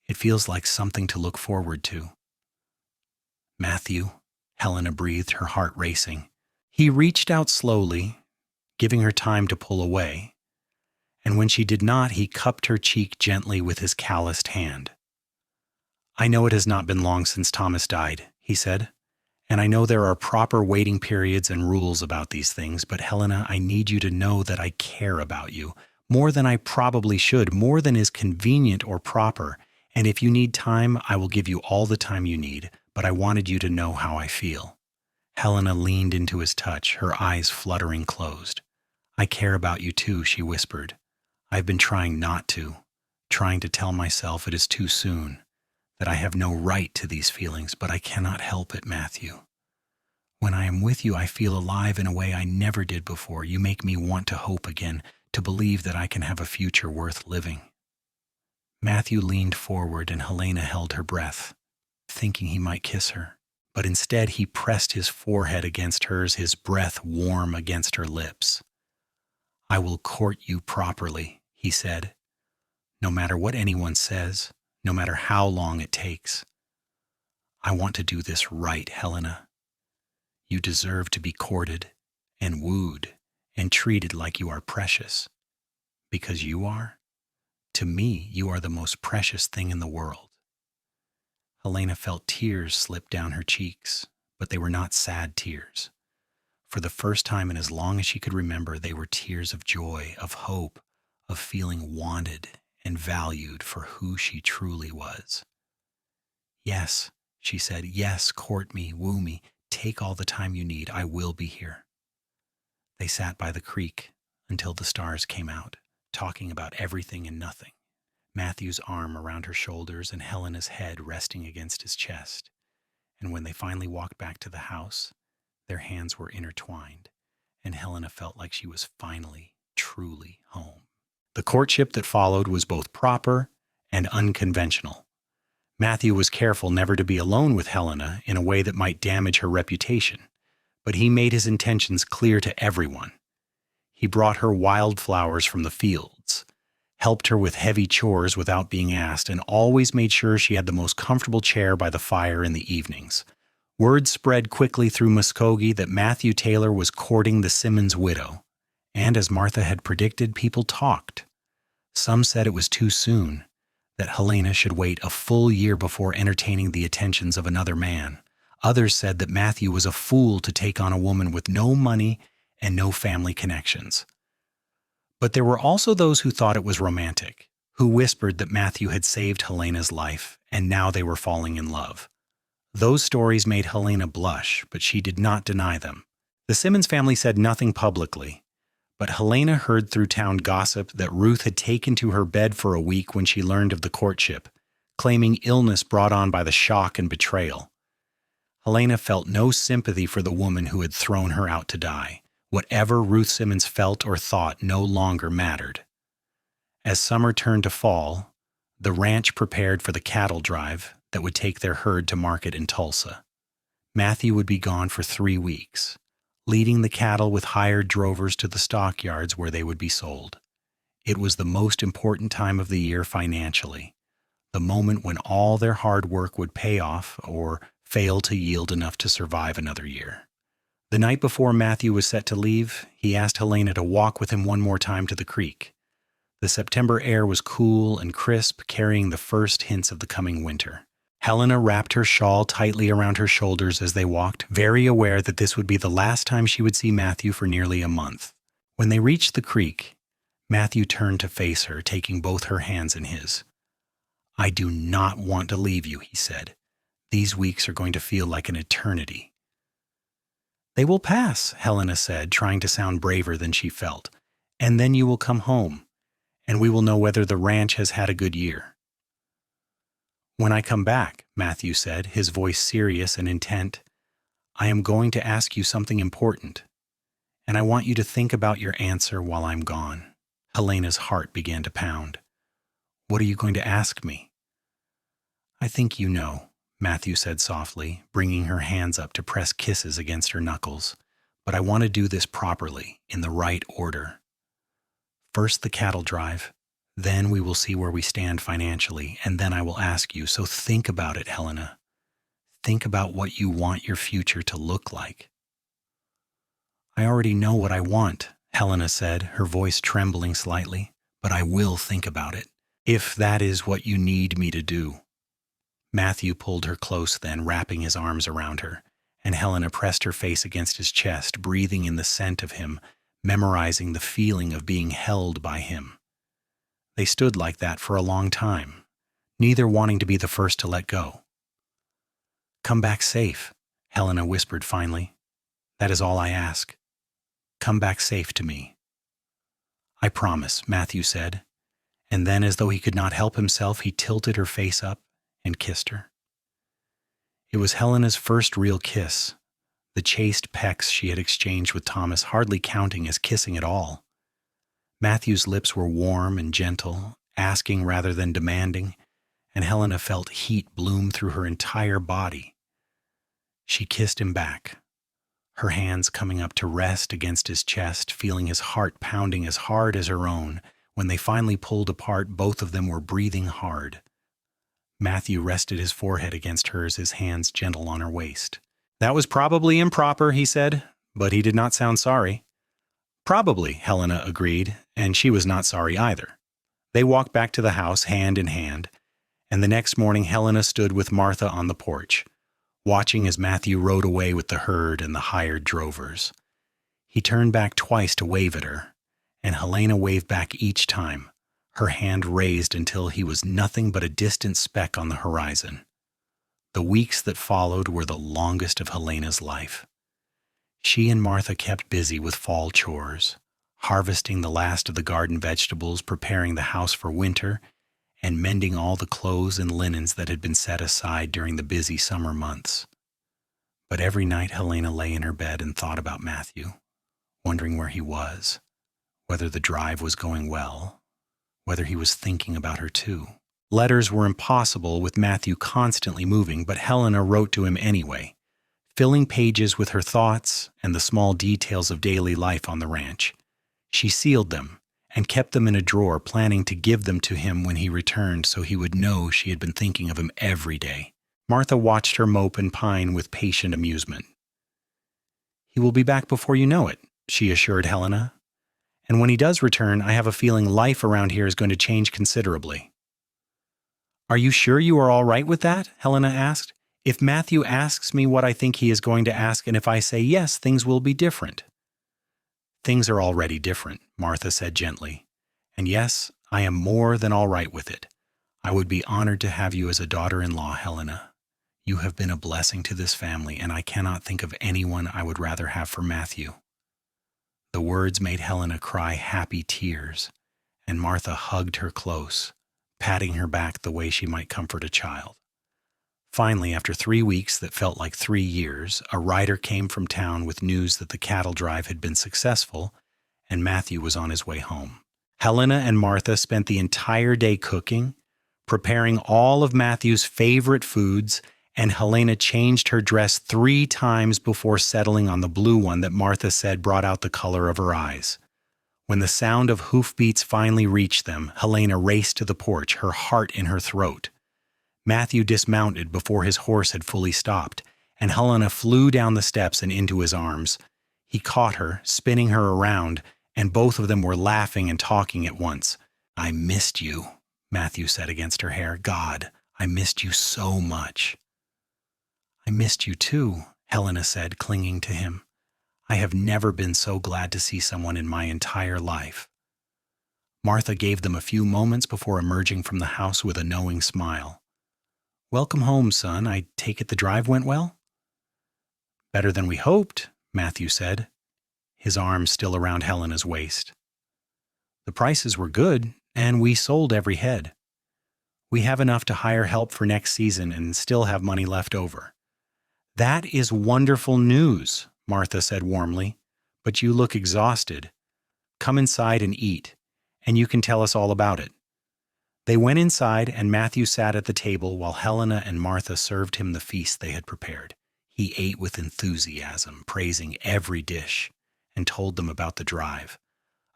It feels like something to look forward to." "Matthew," Helena breathed, her heart racing. He reached out slowly, giving her time to pull away, and when she did not, he cupped her cheek gently with his calloused hand. "I know it has not been long since Thomas died," he said, "and I know there are proper waiting periods and rules about these things, but Helena, I need you to know that I care about you, more than I probably should, more than is convenient or proper, and if you need time, I will give you all the time you need, but I wanted you to know how I feel." Helena leaned into his touch, her eyes fluttering closed. "I care about you too," she whispered. "I've been trying not to, trying to tell myself it is too soon, that I have no right to these feelings, but I cannot help it, Matthew. When I am with you, I feel alive in a way I never did before. You make me want to hope again, to believe that I can have a future worth living." Matthew leaned forward and Helena held her breath, thinking he might kiss her. But instead he pressed his forehead against hers, his breath warm against her lips. "I will court you properly," he said, "no matter what anyone says, no matter how long it takes. I want to do this right, Helena. You deserve to be courted and wooed and treated like you are precious. Because you are. To me, you are the most precious thing in the world." Helena felt tears slip down her cheeks, but they were not sad tears. For the first time in as long as she could remember, they were tears of joy, of hope, of feeling wanted and valued for who she truly was. "Yes," she said, "yes, court me, woo me, take all the time you need, I will be here." They sat by the creek until the stars came out, talking about everything and nothing, Matthew's arm around her shoulders and Helena's head resting against his chest. And when they finally walked back to the house, their hands were intertwined, and Helena felt like she was finally, truly home. The courtship that followed was both proper and unconventional. Matthew was careful never to be alone with Helena in a way that might damage her reputation, but he made his intentions clear to everyone. He brought her wildflowers from the fields, helped her with heavy chores without being asked, and always made sure she had the most comfortable chair by the fire in the evenings. Word spread quickly through Muskogee that Matthew Taylor was courting the Simmons widow, and as Martha had predicted, people talked. Some said it was too soon, that Helena should wait a full year before entertaining the attentions of another man. Others said that Matthew was a fool to take on a woman with no money and no family connections. But there were also those who thought it was romantic, who whispered that Matthew had saved Helena's life and now they were falling in love. Those stories made Helena blush, but she did not deny them. The Simmons family said nothing publicly, but Helena heard through town gossip that Ruth had taken to her bed for a week when she learned of the courtship, claiming illness brought on by the shock and betrayal. Helena felt no sympathy for the woman who had thrown her out to die. Whatever Ruth Simmons felt or thought no longer mattered. As summer turned to fall, the ranch prepared for the cattle drive that would take their herd to market in Tulsa. Matthew would be gone for 3 weeks, leading the cattle with hired drovers to the stockyards where they would be sold. It was the most important time of the year financially, the moment when all their hard work would pay off or fail to yield enough to survive another year. The night before Matthew was set to leave, he asked Helena to walk with him one more time to the creek. The September air was cool and crisp, carrying the first hints of the coming winter. Helena wrapped her shawl tightly around her shoulders as they walked, very aware that this would be the last time she would see Matthew for nearly a month. When they reached the creek, Matthew turned to face her, taking both her hands in his. "I do not want to leave you," he said. "These weeks are going to feel like an eternity." "They will pass," Helena said, trying to sound braver than she felt. "And then you will come home, and we will know whether the ranch has had a good year." "When I come back," Matthew said, his voice serious and intent, "I am going to ask you something important, and I want you to think about your answer while I'm gone." Helena's heart began to pound. "What are you going to ask me?" "I think you know," Matthew said softly, bringing her hands up to press kisses against her knuckles. "But I want to do this properly, in the right order. First the cattle drive, then we will see where we stand financially, and then I will ask you. So think about it, Helena. Think about what you want your future to look like." "I already know what I want," Helena said, her voice trembling slightly, "but I will think about it, if that is what you need me to do." Matthew pulled her close then, wrapping his arms around her, and Helena pressed her face against his chest, breathing in the scent of him, memorizing the feeling of being held by him. They stood like that for a long time, neither wanting to be the first to let go. "Come back safe," Helena whispered finally. "That is all I ask. Come back safe to me." "I promise," Matthew said, and then, as though he could not help himself, he tilted her face up and kissed her. It was Helena's first real kiss, the chaste pecks she had exchanged with Thomas hardly counting as kissing at all. Matthew's lips were warm and gentle, asking rather than demanding, and Helena felt heat bloom through her entire body. She kissed him back, her hands coming up to rest against his chest, feeling his heart pounding as hard as her own. When they finally pulled apart, both of them were breathing hard. Matthew rested his forehead against hers, his hands gentle on her waist. "That was probably improper," he said, but he did not sound sorry. "Probably," Helena agreed, and she was not sorry either. They walked back to the house hand in hand, And the next morning Helena stood with Martha on the porch, watching as Matthew rode away with the herd and the hired drovers. He turned back twice to wave at her, and Helena waved back each time, her hand raised until he was nothing but a distant speck on the horizon. The weeks that followed were the longest of Helena's life. She and Martha kept busy with fall chores, harvesting the last of the garden vegetables, preparing the house for winter, and mending all the clothes and linens that had been set aside during the busy summer months. But every night Helena lay in her bed and thought about Matthew, wondering where he was, whether the drive was going well, whether he was thinking about her too. Letters were impossible with Matthew constantly moving, but Helena wrote to him anyway, filling pages with her thoughts and the small details of daily life on the ranch. She sealed them and kept them in a drawer, planning to give them to him when he returned so he would know she had been thinking of him every day. Martha watched her mope and pine with patient amusement. "He will be back before you know it," she assured Helena. "And when he does return, I have a feeling life around here is going to change considerably." "Are you sure you are all right with that?" Helena asked. "If Matthew asks me what I think he is going to ask, and if I say yes, things will be different." "Things are already different," Martha said gently. "And yes, I am more than all right with it. I would be honored to have you as a daughter-in-law, Helena. You have been a blessing to this family, and I cannot think of anyone I would rather have for Matthew." The words made Helena cry happy tears, and Martha hugged her close, patting her back the way she might comfort a child. Finally, after 3 weeks that felt like 3 years, a rider came from town with news that the cattle drive had been successful and Matthew was on his way home. Helena and Martha spent the entire day cooking, preparing all of Matthew's favorite foods, and Helena changed her dress 3 times before settling on the blue one that Martha said brought out the color of her eyes. When the sound of hoofbeats finally reached them, Helena raced to the porch, her heart in her throat. Matthew dismounted before his horse had fully stopped, and Helena flew down the steps and into his arms. He caught her, spinning her around, and both of them were laughing and talking at once. "I missed you," Matthew said against her hair. "God, I missed you so much." "I missed you too," Helena said, clinging to him. "I have never been so glad to see someone in my entire life." Martha gave them a few moments before emerging from the house with a knowing smile. "Welcome home, son. I take it the drive went well?" "Better than we hoped," Matthew said, his arms still around Helena's waist. "The prices were good, and we sold every head. We have enough to hire help for next season and still have money left over." "That is wonderful news," Martha said warmly, "but you look exhausted. Come inside and eat, and you can tell us all about it." They went inside, and Matthew sat at the table while Helena and Martha served him the feast they had prepared. He ate with enthusiasm, praising every dish, and told them about the drive,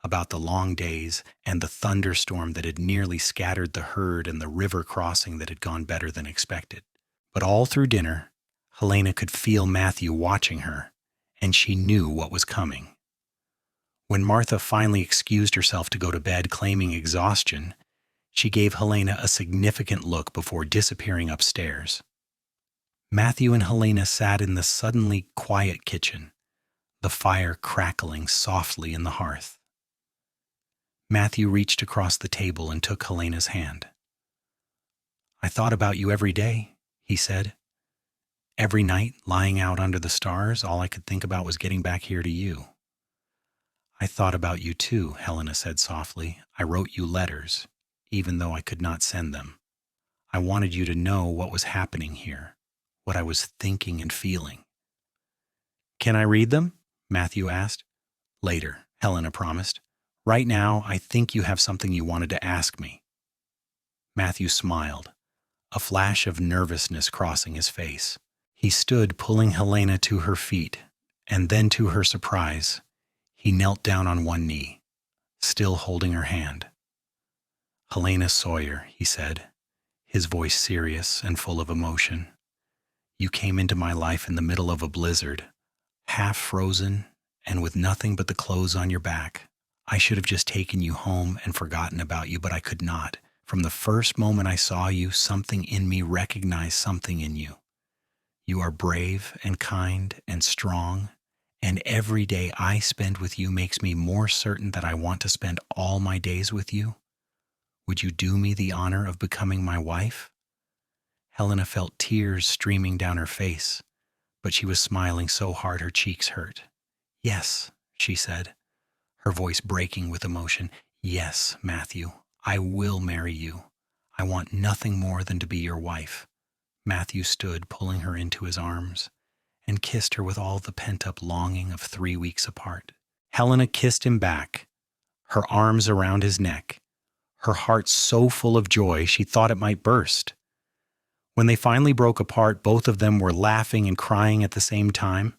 about the long days and the thunderstorm that had nearly scattered the herd and the river crossing that had gone better than expected. But all through dinner, Helena could feel Matthew watching her, and she knew what was coming. When Martha finally excused herself to go to bed claiming exhaustion, she gave Helena a significant look before disappearing upstairs. Matthew and Helena sat in the suddenly quiet kitchen, the fire crackling softly in the hearth. Matthew reached across the table and took Helena's hand. "I thought about you every day," he said. "Every night, lying out under the stars, all I could think about was getting back here to you." "I thought about you too," Helena said softly. "I wrote you letters, even though I could not send them. I wanted you to know what was happening here, what I was thinking and feeling." "Can I read them?" Matthew asked. "Later," Helena promised. "Right now, I think you have something you wanted to ask me." Matthew smiled, a flash of nervousness crossing his face. He stood pulling Helena to her feet, and then to her surprise, he knelt down on one knee, still holding her hand. "Helena Sawyer," he said, his voice serious and full of emotion. "You came into my life in the middle of a blizzard, half frozen and with nothing but the clothes on your back. I should have just taken you home and forgotten about you, but I could not, From the first moment I saw you, something in me recognized something in you. You are brave and kind and strong, and every day I spend with you makes me more certain that I want to spend all my days with you. Would you do me the honor of becoming my wife?" Helena felt tears streaming down her face, but she was smiling so hard her cheeks hurt. "Yes," she said, her voice breaking with emotion. "Yes, Matthew, I will marry you. I want nothing more than to be your wife." Matthew stood, pulling her into his arms, and kissed her with all the pent-up longing of 3 weeks apart. Helena kissed him back, her arms around his neck, her heart so full of joy she thought it might burst. When they finally broke apart, both of them were laughing and crying at the same time.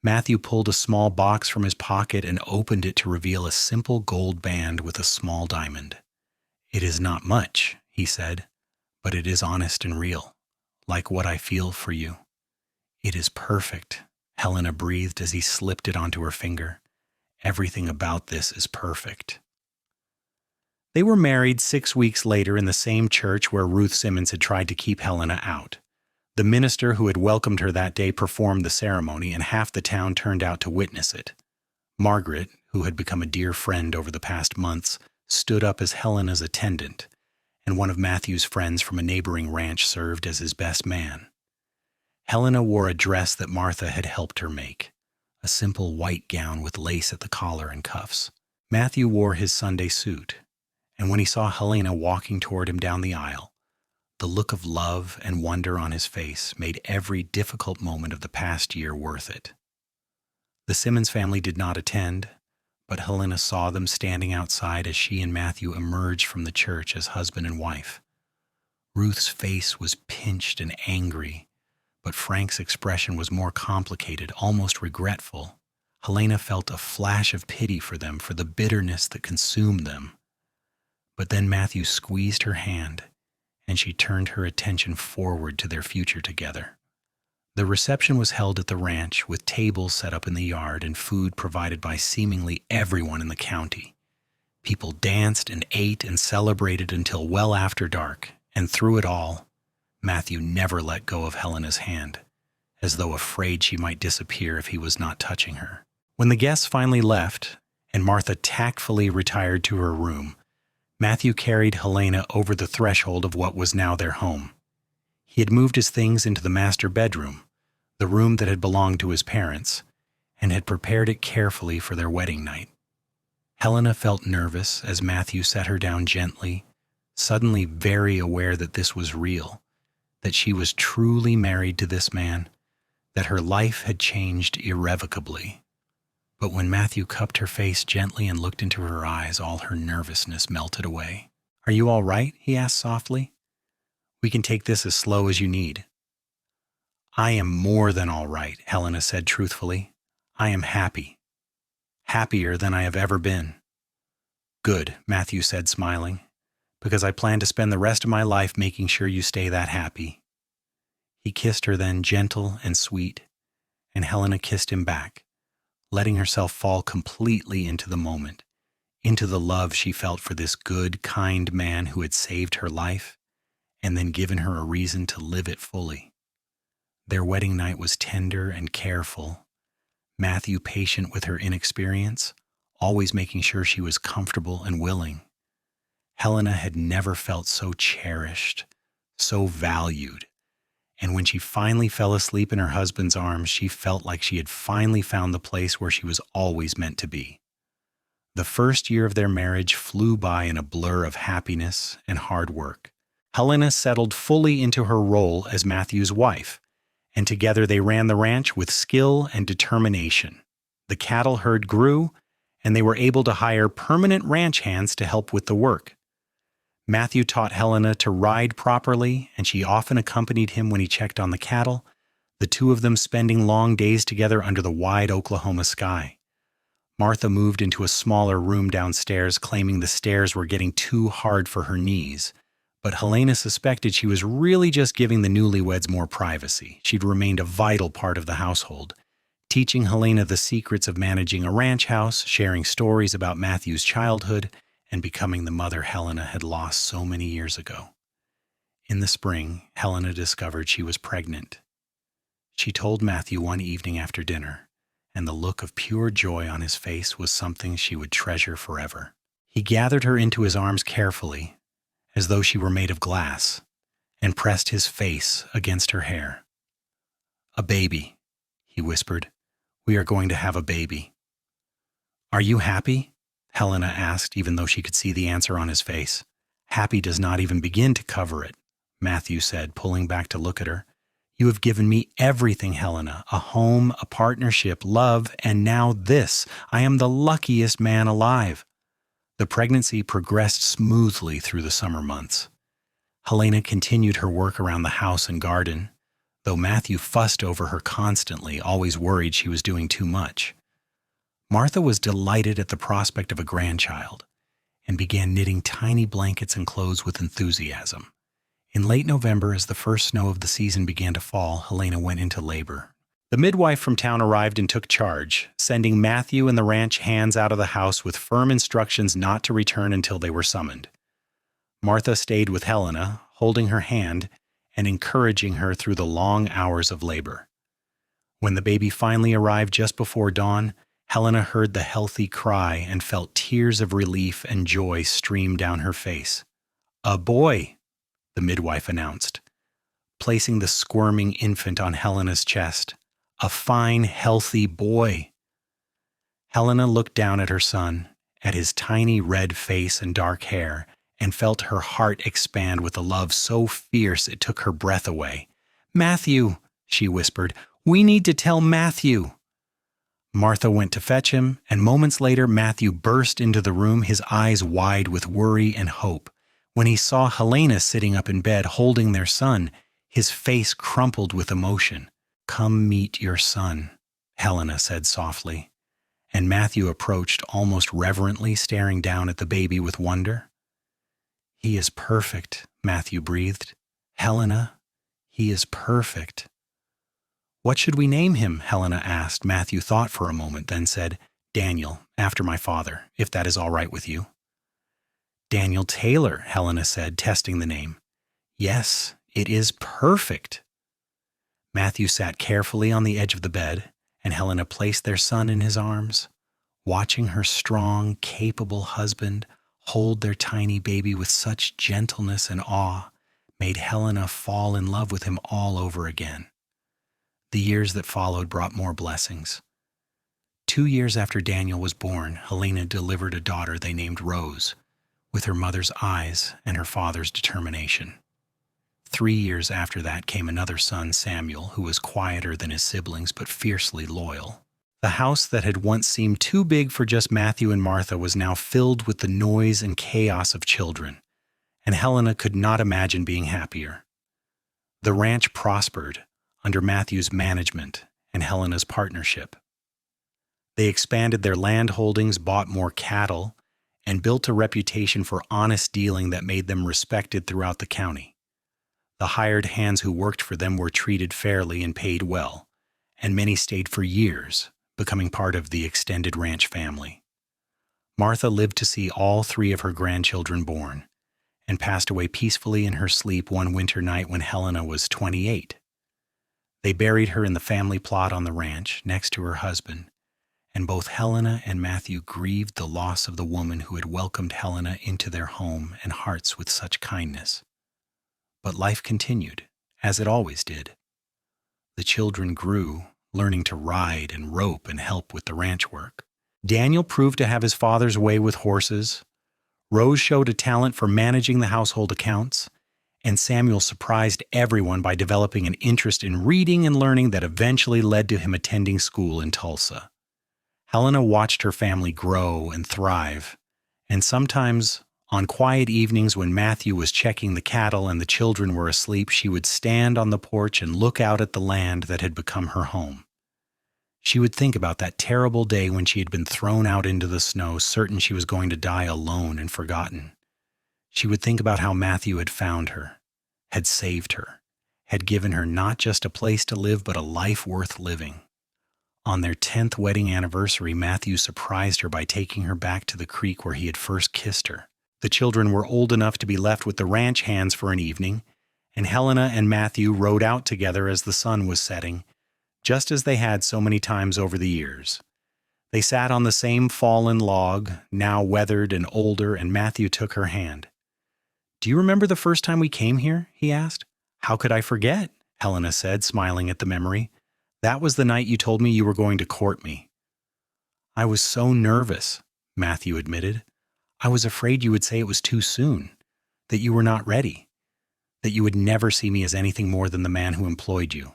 Matthew pulled a small box from his pocket and opened it to reveal a simple gold band with a small diamond. "It is not much," he said, "but it is honest and real, like what I feel for you." "It is perfect," Helena breathed as he slipped it onto her finger. "Everything about this is perfect." They were married 6 weeks later in the same church where Ruth Simmons had tried to keep Helena out. The minister who had welcomed her that day performed the ceremony, and half the town turned out to witness it. Margaret, who had become a dear friend over the past months, stood up as Helena's attendant, and one of Matthew's friends from a neighboring ranch served as his best man. Helena wore a dress that Martha had helped her make, a simple white gown with lace at the collar and cuffs. Matthew wore his Sunday suit, and when he saw Helena walking toward him down the aisle, the look of love and wonder on his face made every difficult moment of the past year worth it. The Simmons family did not attend, but Helena saw them standing outside as she and Matthew emerged from the church as husband and wife. Ruth's face was pinched and angry, but Frank's expression was more complicated, almost regretful. Helena felt a flash of pity for them, for the bitterness that consumed them. But then Matthew squeezed her hand, and she turned her attention forward to their future together. The reception was held at the ranch, with tables set up in the yard and food provided by seemingly everyone in the county. People danced and ate and celebrated until well after dark, and through it all, Matthew never let go of Helena's hand, as though afraid she might disappear if he was not touching her. When the guests finally left, and Martha tactfully retired to her room, Matthew carried Helena over the threshold of what was now their home. He had moved his things into the master bedroom, the room that had belonged to his parents, and had prepared it carefully for their wedding night. Helena felt nervous as Matthew set her down gently, suddenly very aware that this was real, that she was truly married to this man, that her life had changed irrevocably. But when Matthew cupped her face gently and looked into her eyes, all her nervousness melted away. "Are you all right?" he asked softly. "We can take this as slow as you need." "I am more than all right," Helena said truthfully. "I am happy. Happier than I have ever been." "Good," Matthew said, smiling, "because I plan to spend the rest of my life making sure you stay that happy." He kissed her then, gentle and sweet, and Helena kissed him back, letting herself fall completely into the moment, into the love she felt for this good, kind man who had saved her life and then given her a reason to live it fully. Their wedding night was tender and careful, Matthew patient with her inexperience, always making sure she was comfortable and willing. Helena had never felt so cherished, so valued, and when she finally fell asleep in her husband's arms, she felt like she had finally found the place where she was always meant to be. The first year of their marriage flew by in a blur of happiness and hard work. Helena settled fully into her role as Matthew's wife, and together they ran the ranch with skill and determination. The cattle herd grew, and they were able to hire permanent ranch hands to help with the work. Matthew taught Helena to ride properly, and she often accompanied him when he checked on the cattle, the two of them spending long days together under the wide Oklahoma sky. Martha moved into a smaller room downstairs, claiming the stairs were getting too hard for her knees, but Helena suspected she was really just giving the newlyweds more privacy. She'd remained a vital part of the household, teaching Helena the secrets of managing a ranch house, sharing stories about Matthew's childhood, and becoming the mother Helena had lost so many years ago. In the spring, Helena discovered she was pregnant. She told Matthew one evening after dinner, and the look of pure joy on his face was something she would treasure forever. He gathered her into his arms carefully, as though she were made of glass, and pressed his face against her hair. "A baby," he whispered. "We are going to have a baby." "Are you happy?" Helena asked, even though she could see the answer on his face. "Happy does not even begin to cover it," Matthew said, pulling back to look at her. "You have given me everything, Helena, a home, a partnership, love, and now this. I am the luckiest man alive." The pregnancy progressed smoothly through the summer months. Helena continued her work around the house and garden, though Matthew fussed over her constantly, always worried she was doing too much. Martha was delighted at the prospect of a grandchild and began knitting tiny blankets and clothes with enthusiasm. In late November, as the first snow of the season began to fall, Helena went into labor. The midwife from town arrived and took charge, sending Matthew and the ranch hands out of the house with firm instructions not to return until they were summoned. Martha stayed with Helena, holding her hand and encouraging her through the long hours of labor. When the baby finally arrived just before dawn, Helena heard the healthy cry and felt tears of relief and joy stream down her face. "A boy," the midwife announced, placing the squirming infant on Helena's chest. "A fine, healthy boy." Helena looked down at her son, at his tiny red face and dark hair, and felt her heart expand with a love so fierce it took her breath away. "Matthew," she whispered, "we need to tell Matthew." Martha went to fetch him, and moments later Matthew burst into the room, his eyes wide with worry and hope. When he saw Helena sitting up in bed holding their son, his face crumpled with emotion. "Come meet your son," Helena said softly, and Matthew approached almost reverently, staring down at the baby with wonder. "He is perfect," Matthew breathed. "Helena, he is perfect." "What should we name him?" Helena asked. Matthew thought for a moment, then said, "Daniel, after my father, if that is all right with you." "Daniel Taylor," Helena said, testing the name. "Yes, it is perfect." Matthew sat carefully on the edge of the bed, and Helena placed their son in his arms. Watching her strong, capable husband hold their tiny baby with such gentleness and awe made Helena fall in love with him all over again. The years that followed brought more blessings. 2 years after Daniel was born, Helena delivered a daughter they named Rose, with her mother's eyes and her father's determination. 3 years after that came another son, Samuel, who was quieter than his siblings but fiercely loyal. The house that had once seemed too big for just Matthew and Martha was now filled with the noise and chaos of children, and Helena could not imagine being happier. The ranch prospered under Matthew's management and Helena's partnership. They expanded their land holdings, bought more cattle, and built a reputation for honest dealing that made them respected throughout the county. The hired hands who worked for them were treated fairly and paid well, and many stayed for years, becoming part of the extended ranch family. Martha lived to see all 3 of her grandchildren born, and passed away peacefully in her sleep one winter night when Helena was 28. They buried her in the family plot on the ranch, next to her husband, and both Helena and Matthew grieved the loss of the woman who had welcomed Helena into their home and hearts with such kindness. But life continued, as it always did. The children grew, learning to ride and rope and help with the ranch work. Daniel proved to have his father's way with horses. Rose showed a talent for managing the household accounts, and Samuel surprised everyone by developing an interest in reading and learning that eventually led to him attending school in Tulsa. Helena watched her family grow and thrive, and sometimes, on quiet evenings when Matthew was checking the cattle and the children were asleep, she would stand on the porch and look out at the land that had become her home. She would think about that terrible day when she had been thrown out into the snow, certain she was going to die alone and forgotten. She would think about how Matthew had found her, had saved her, had given her not just a place to live but a life worth living. On their 10th wedding anniversary, Matthew surprised her by taking her back to the creek where he had first kissed her. The children were old enough to be left with the ranch hands for an evening, and Helena and Matthew rode out together as the sun was setting, just as they had so many times over the years. They sat on the same fallen log, now weathered and older, and Matthew took her hand. "Do you remember the first time we came here?" he asked. "How could I forget?" Helena said, smiling at the memory. "That was the night you told me you were going to court me." "I was so nervous," Matthew admitted. "I was afraid you would say it was too soon, that you were not ready, that you would never see me as anything more than the man who employed you."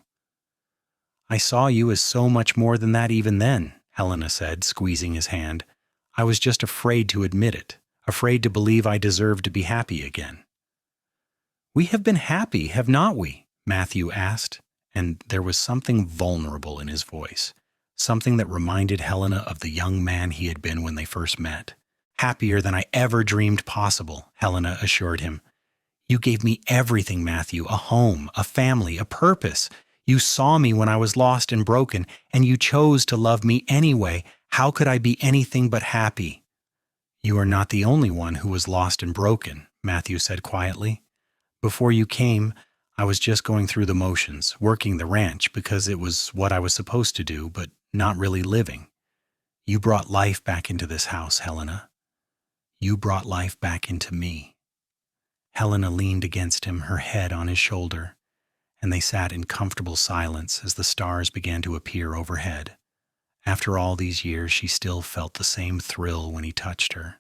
"I saw you as so much more than that even then," Helena said, squeezing his hand. "I was just afraid to admit it, afraid to believe I deserved to be happy again." "We have been happy, have not we?" Matthew asked, and there was something vulnerable in his voice, something that reminded Helena of the young man he had been when they first met. "Happier than I ever dreamed possible," Helena assured him. "You gave me everything, Matthew, a home, a family, a purpose. You saw me when I was lost and broken, and you chose to love me anyway. How could I be anything but happy?" "You are not the only one who was lost and broken," Matthew said quietly. "Before you came, I was just going through the motions, working the ranch because it was what I was supposed to do, but not really living. You brought life back into this house, Helena. You brought life back into me." Helena leaned against him, her head on his shoulder, and they sat in comfortable silence as the stars began to appear overhead. After all these years, she still felt the same thrill when he touched her,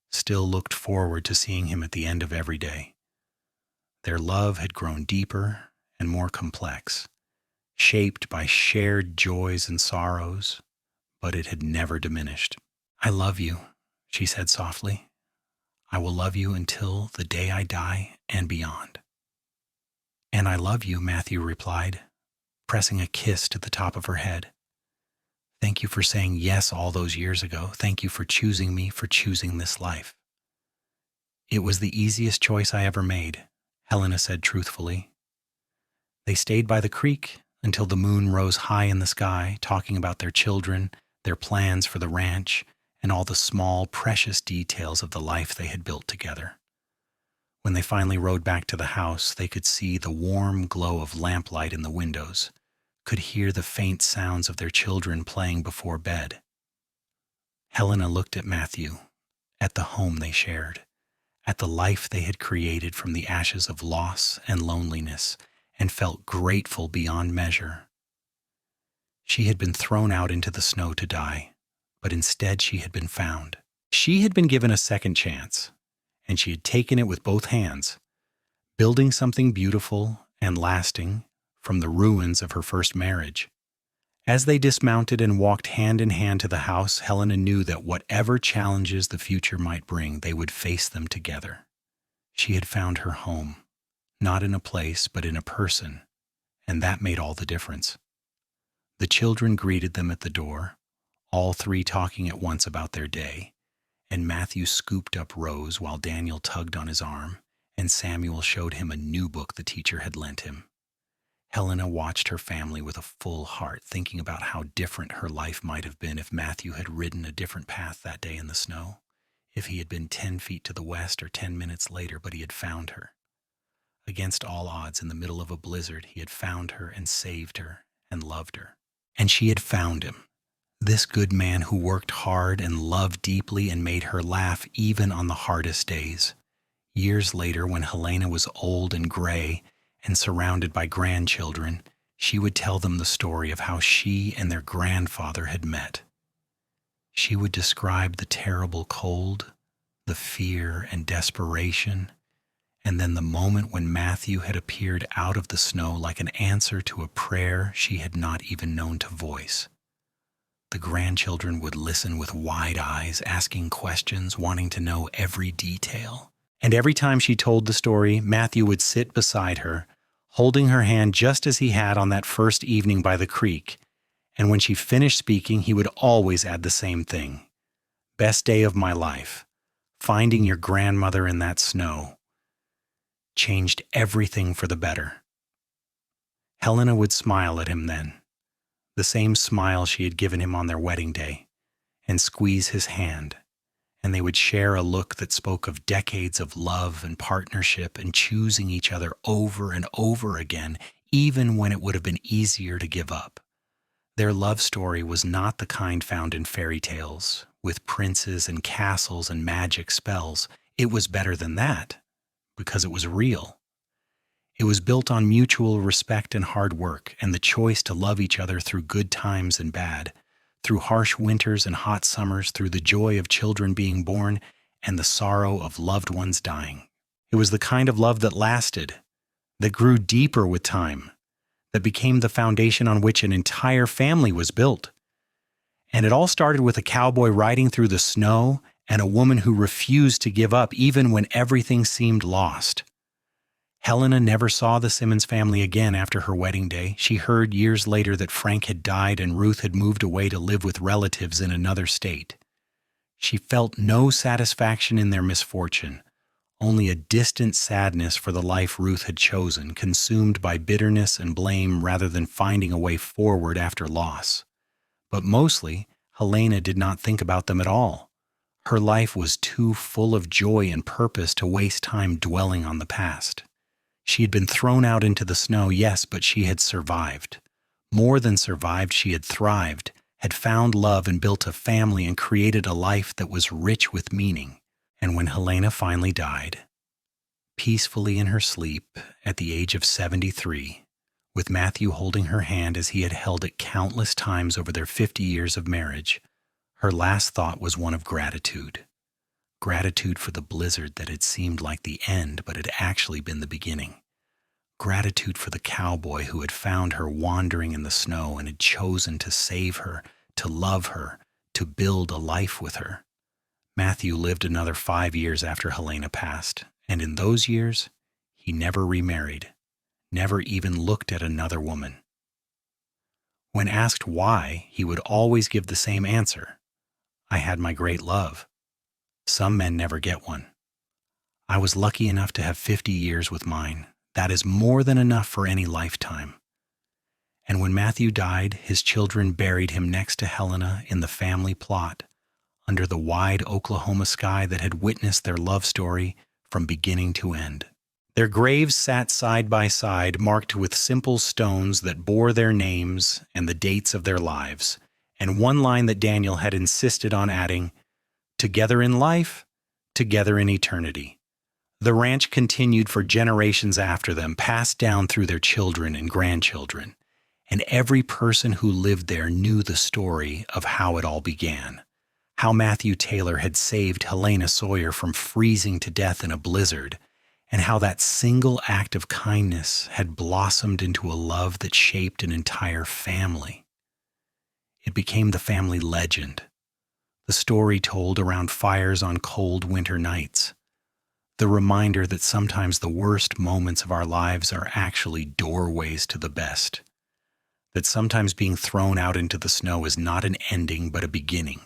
still looked forward to seeing him at the end of every day. Their love had grown deeper and more complex, shaped by shared joys and sorrows, but it had never diminished. "I love you," she said softly. "I will love you until the day I die and beyond." "And I love you," Matthew replied, pressing a kiss to the top of her head. "Thank you for saying yes all those years ago. Thank you for choosing me, for choosing this life." "It was the easiest choice I ever made," Helena said truthfully. They stayed by the creek until the moon rose high in the sky, talking about their children, their plans for the ranch, and all the small, precious details of the life they had built together. When they finally rode back to the house, they could see the warm glow of lamplight in the windows, could hear the faint sounds of their children playing before bed. Helena looked at Matthew, at the home they shared, at the life they had created from the ashes of loss and loneliness, and felt grateful beyond measure. She had been thrown out into the snow to die, but instead she had been found. She had been given a second chance, and she had taken it with both hands, building something beautiful and lasting from the ruins of her first marriage. As they dismounted and walked hand in hand to the house, Helena knew that whatever challenges the future might bring, they would face them together. She had found her home, not in a place, but in a person, and that made all the difference. The children greeted them at the door, all three talking at once about their day, and Matthew scooped up Rose while Daniel tugged on his arm, and Samuel showed him a new book the teacher had lent him. Helena watched her family with a full heart, thinking about how different her life might have been if Matthew had ridden a different path that day in the snow, if he had been 10 feet to the west or 10 minutes later, but he had found her. Against all odds, in the middle of a blizzard, he had found her and saved her and loved her. And she had found him, this good man who worked hard and loved deeply and made her laugh even on the hardest days. Years later, when Helena was old and gray and surrounded by grandchildren, she would tell them the story of how she and their grandfather had met. She would describe the terrible cold, the fear and desperation, and then the moment when Matthew had appeared out of the snow like an answer to a prayer she had not even known to voice. The grandchildren would listen with wide eyes, asking questions, wanting to know every detail. And every time she told the story, Matthew would sit beside her, holding her hand just as he had on that first evening by the creek. And when she finished speaking, he would always add the same thing. "Best day of my life. Finding your grandmother in that snow changed everything for the better." Helena would smile at him then, the same smile she had given him on their wedding day, and squeeze his hand, and they would share a look that spoke of decades of love and partnership and choosing each other over and over again, even when it would have been easier to give up. Their love story was not the kind found in fairy tales, with princes and castles and magic spells. It was better than that, because it was real. It was built on mutual respect and hard work, and the choice to love each other through good times and bad, through harsh winters and hot summers, through the joy of children being born and the sorrow of loved ones dying. It was the kind of love that lasted, that grew deeper with time, that became the foundation on which an entire family was built. And it all started with a cowboy riding through the snow and a woman who refused to give up even when everything seemed lost. Helena never saw the Simmons family again after her wedding day. She heard years later that Frank had died and Ruth had moved away to live with relatives in another state. She felt no satisfaction in their misfortune, only a distant sadness for the life Ruth had chosen, consumed by bitterness and blame rather than finding a way forward after loss. But mostly, Helena did not think about them at all. Her life was too full of joy and purpose to waste time dwelling on the past. She had been thrown out into the snow, yes, but she had survived. More than survived, she had thrived, had found love and built a family and created a life that was rich with meaning. And when Helena finally died, peacefully in her sleep at the age of 73, with Matthew holding her hand as he had held it countless times over their 50 years of marriage, her last thought was one of gratitude. Gratitude for the blizzard that had seemed like the end but had actually been the beginning. Gratitude for the cowboy who had found her wandering in the snow and had chosen to save her, to love her, to build a life with her. Matthew lived another 5 years after Helena passed, and in those years, he never remarried, never even looked at another woman. When asked why, he would always give the same answer: I had my great love. Some men never get one. I was lucky enough to have 50 years with mine. That is more than enough for any lifetime. And when Matthew died, his children buried him next to Helena in the family plot, under the wide Oklahoma sky that had witnessed their love story from beginning to end. Their graves sat side by side, marked with simple stones that bore their names and the dates of their lives, and one line that Daniel had insisted on adding: together in life, together in eternity. The ranch continued for generations after them, passed down through their children and grandchildren, and every person who lived there knew the story of how it all began, how Matthew Taylor had saved Helena Sawyer from freezing to death in a blizzard, and how that single act of kindness had blossomed into a love that shaped an entire family. It became the family legend, the story told around fires on cold winter nights, the reminder that sometimes the worst moments of our lives are actually doorways to the best, that sometimes being thrown out into the snow is not an ending but a beginning,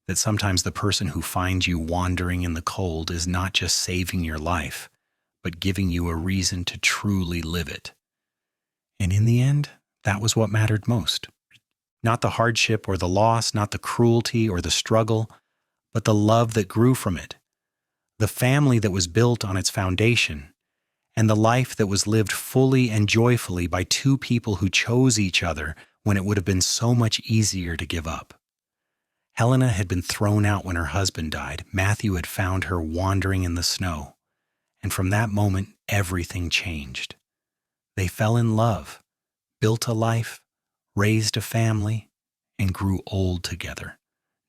that sometimes the person who finds you wandering in the cold is not just saving your life, but giving you a reason to truly live it. And in the end, that was what mattered most. Not the hardship or the loss, not the cruelty or the struggle, but the love that grew from it, the family that was built on its foundation, and the life that was lived fully and joyfully by two people who chose each other when it would have been so much easier to give up. Helena had been thrown out when her husband died. Matthew had found her wandering in the snow. And from that moment, everything changed. They fell in love, built a life, raised a family, and grew old together,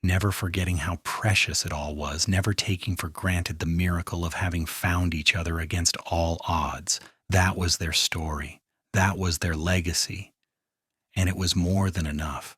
never forgetting how precious it all was, never taking for granted the miracle of having found each other against all odds. That was their story. That was their legacy. And it was more than enough.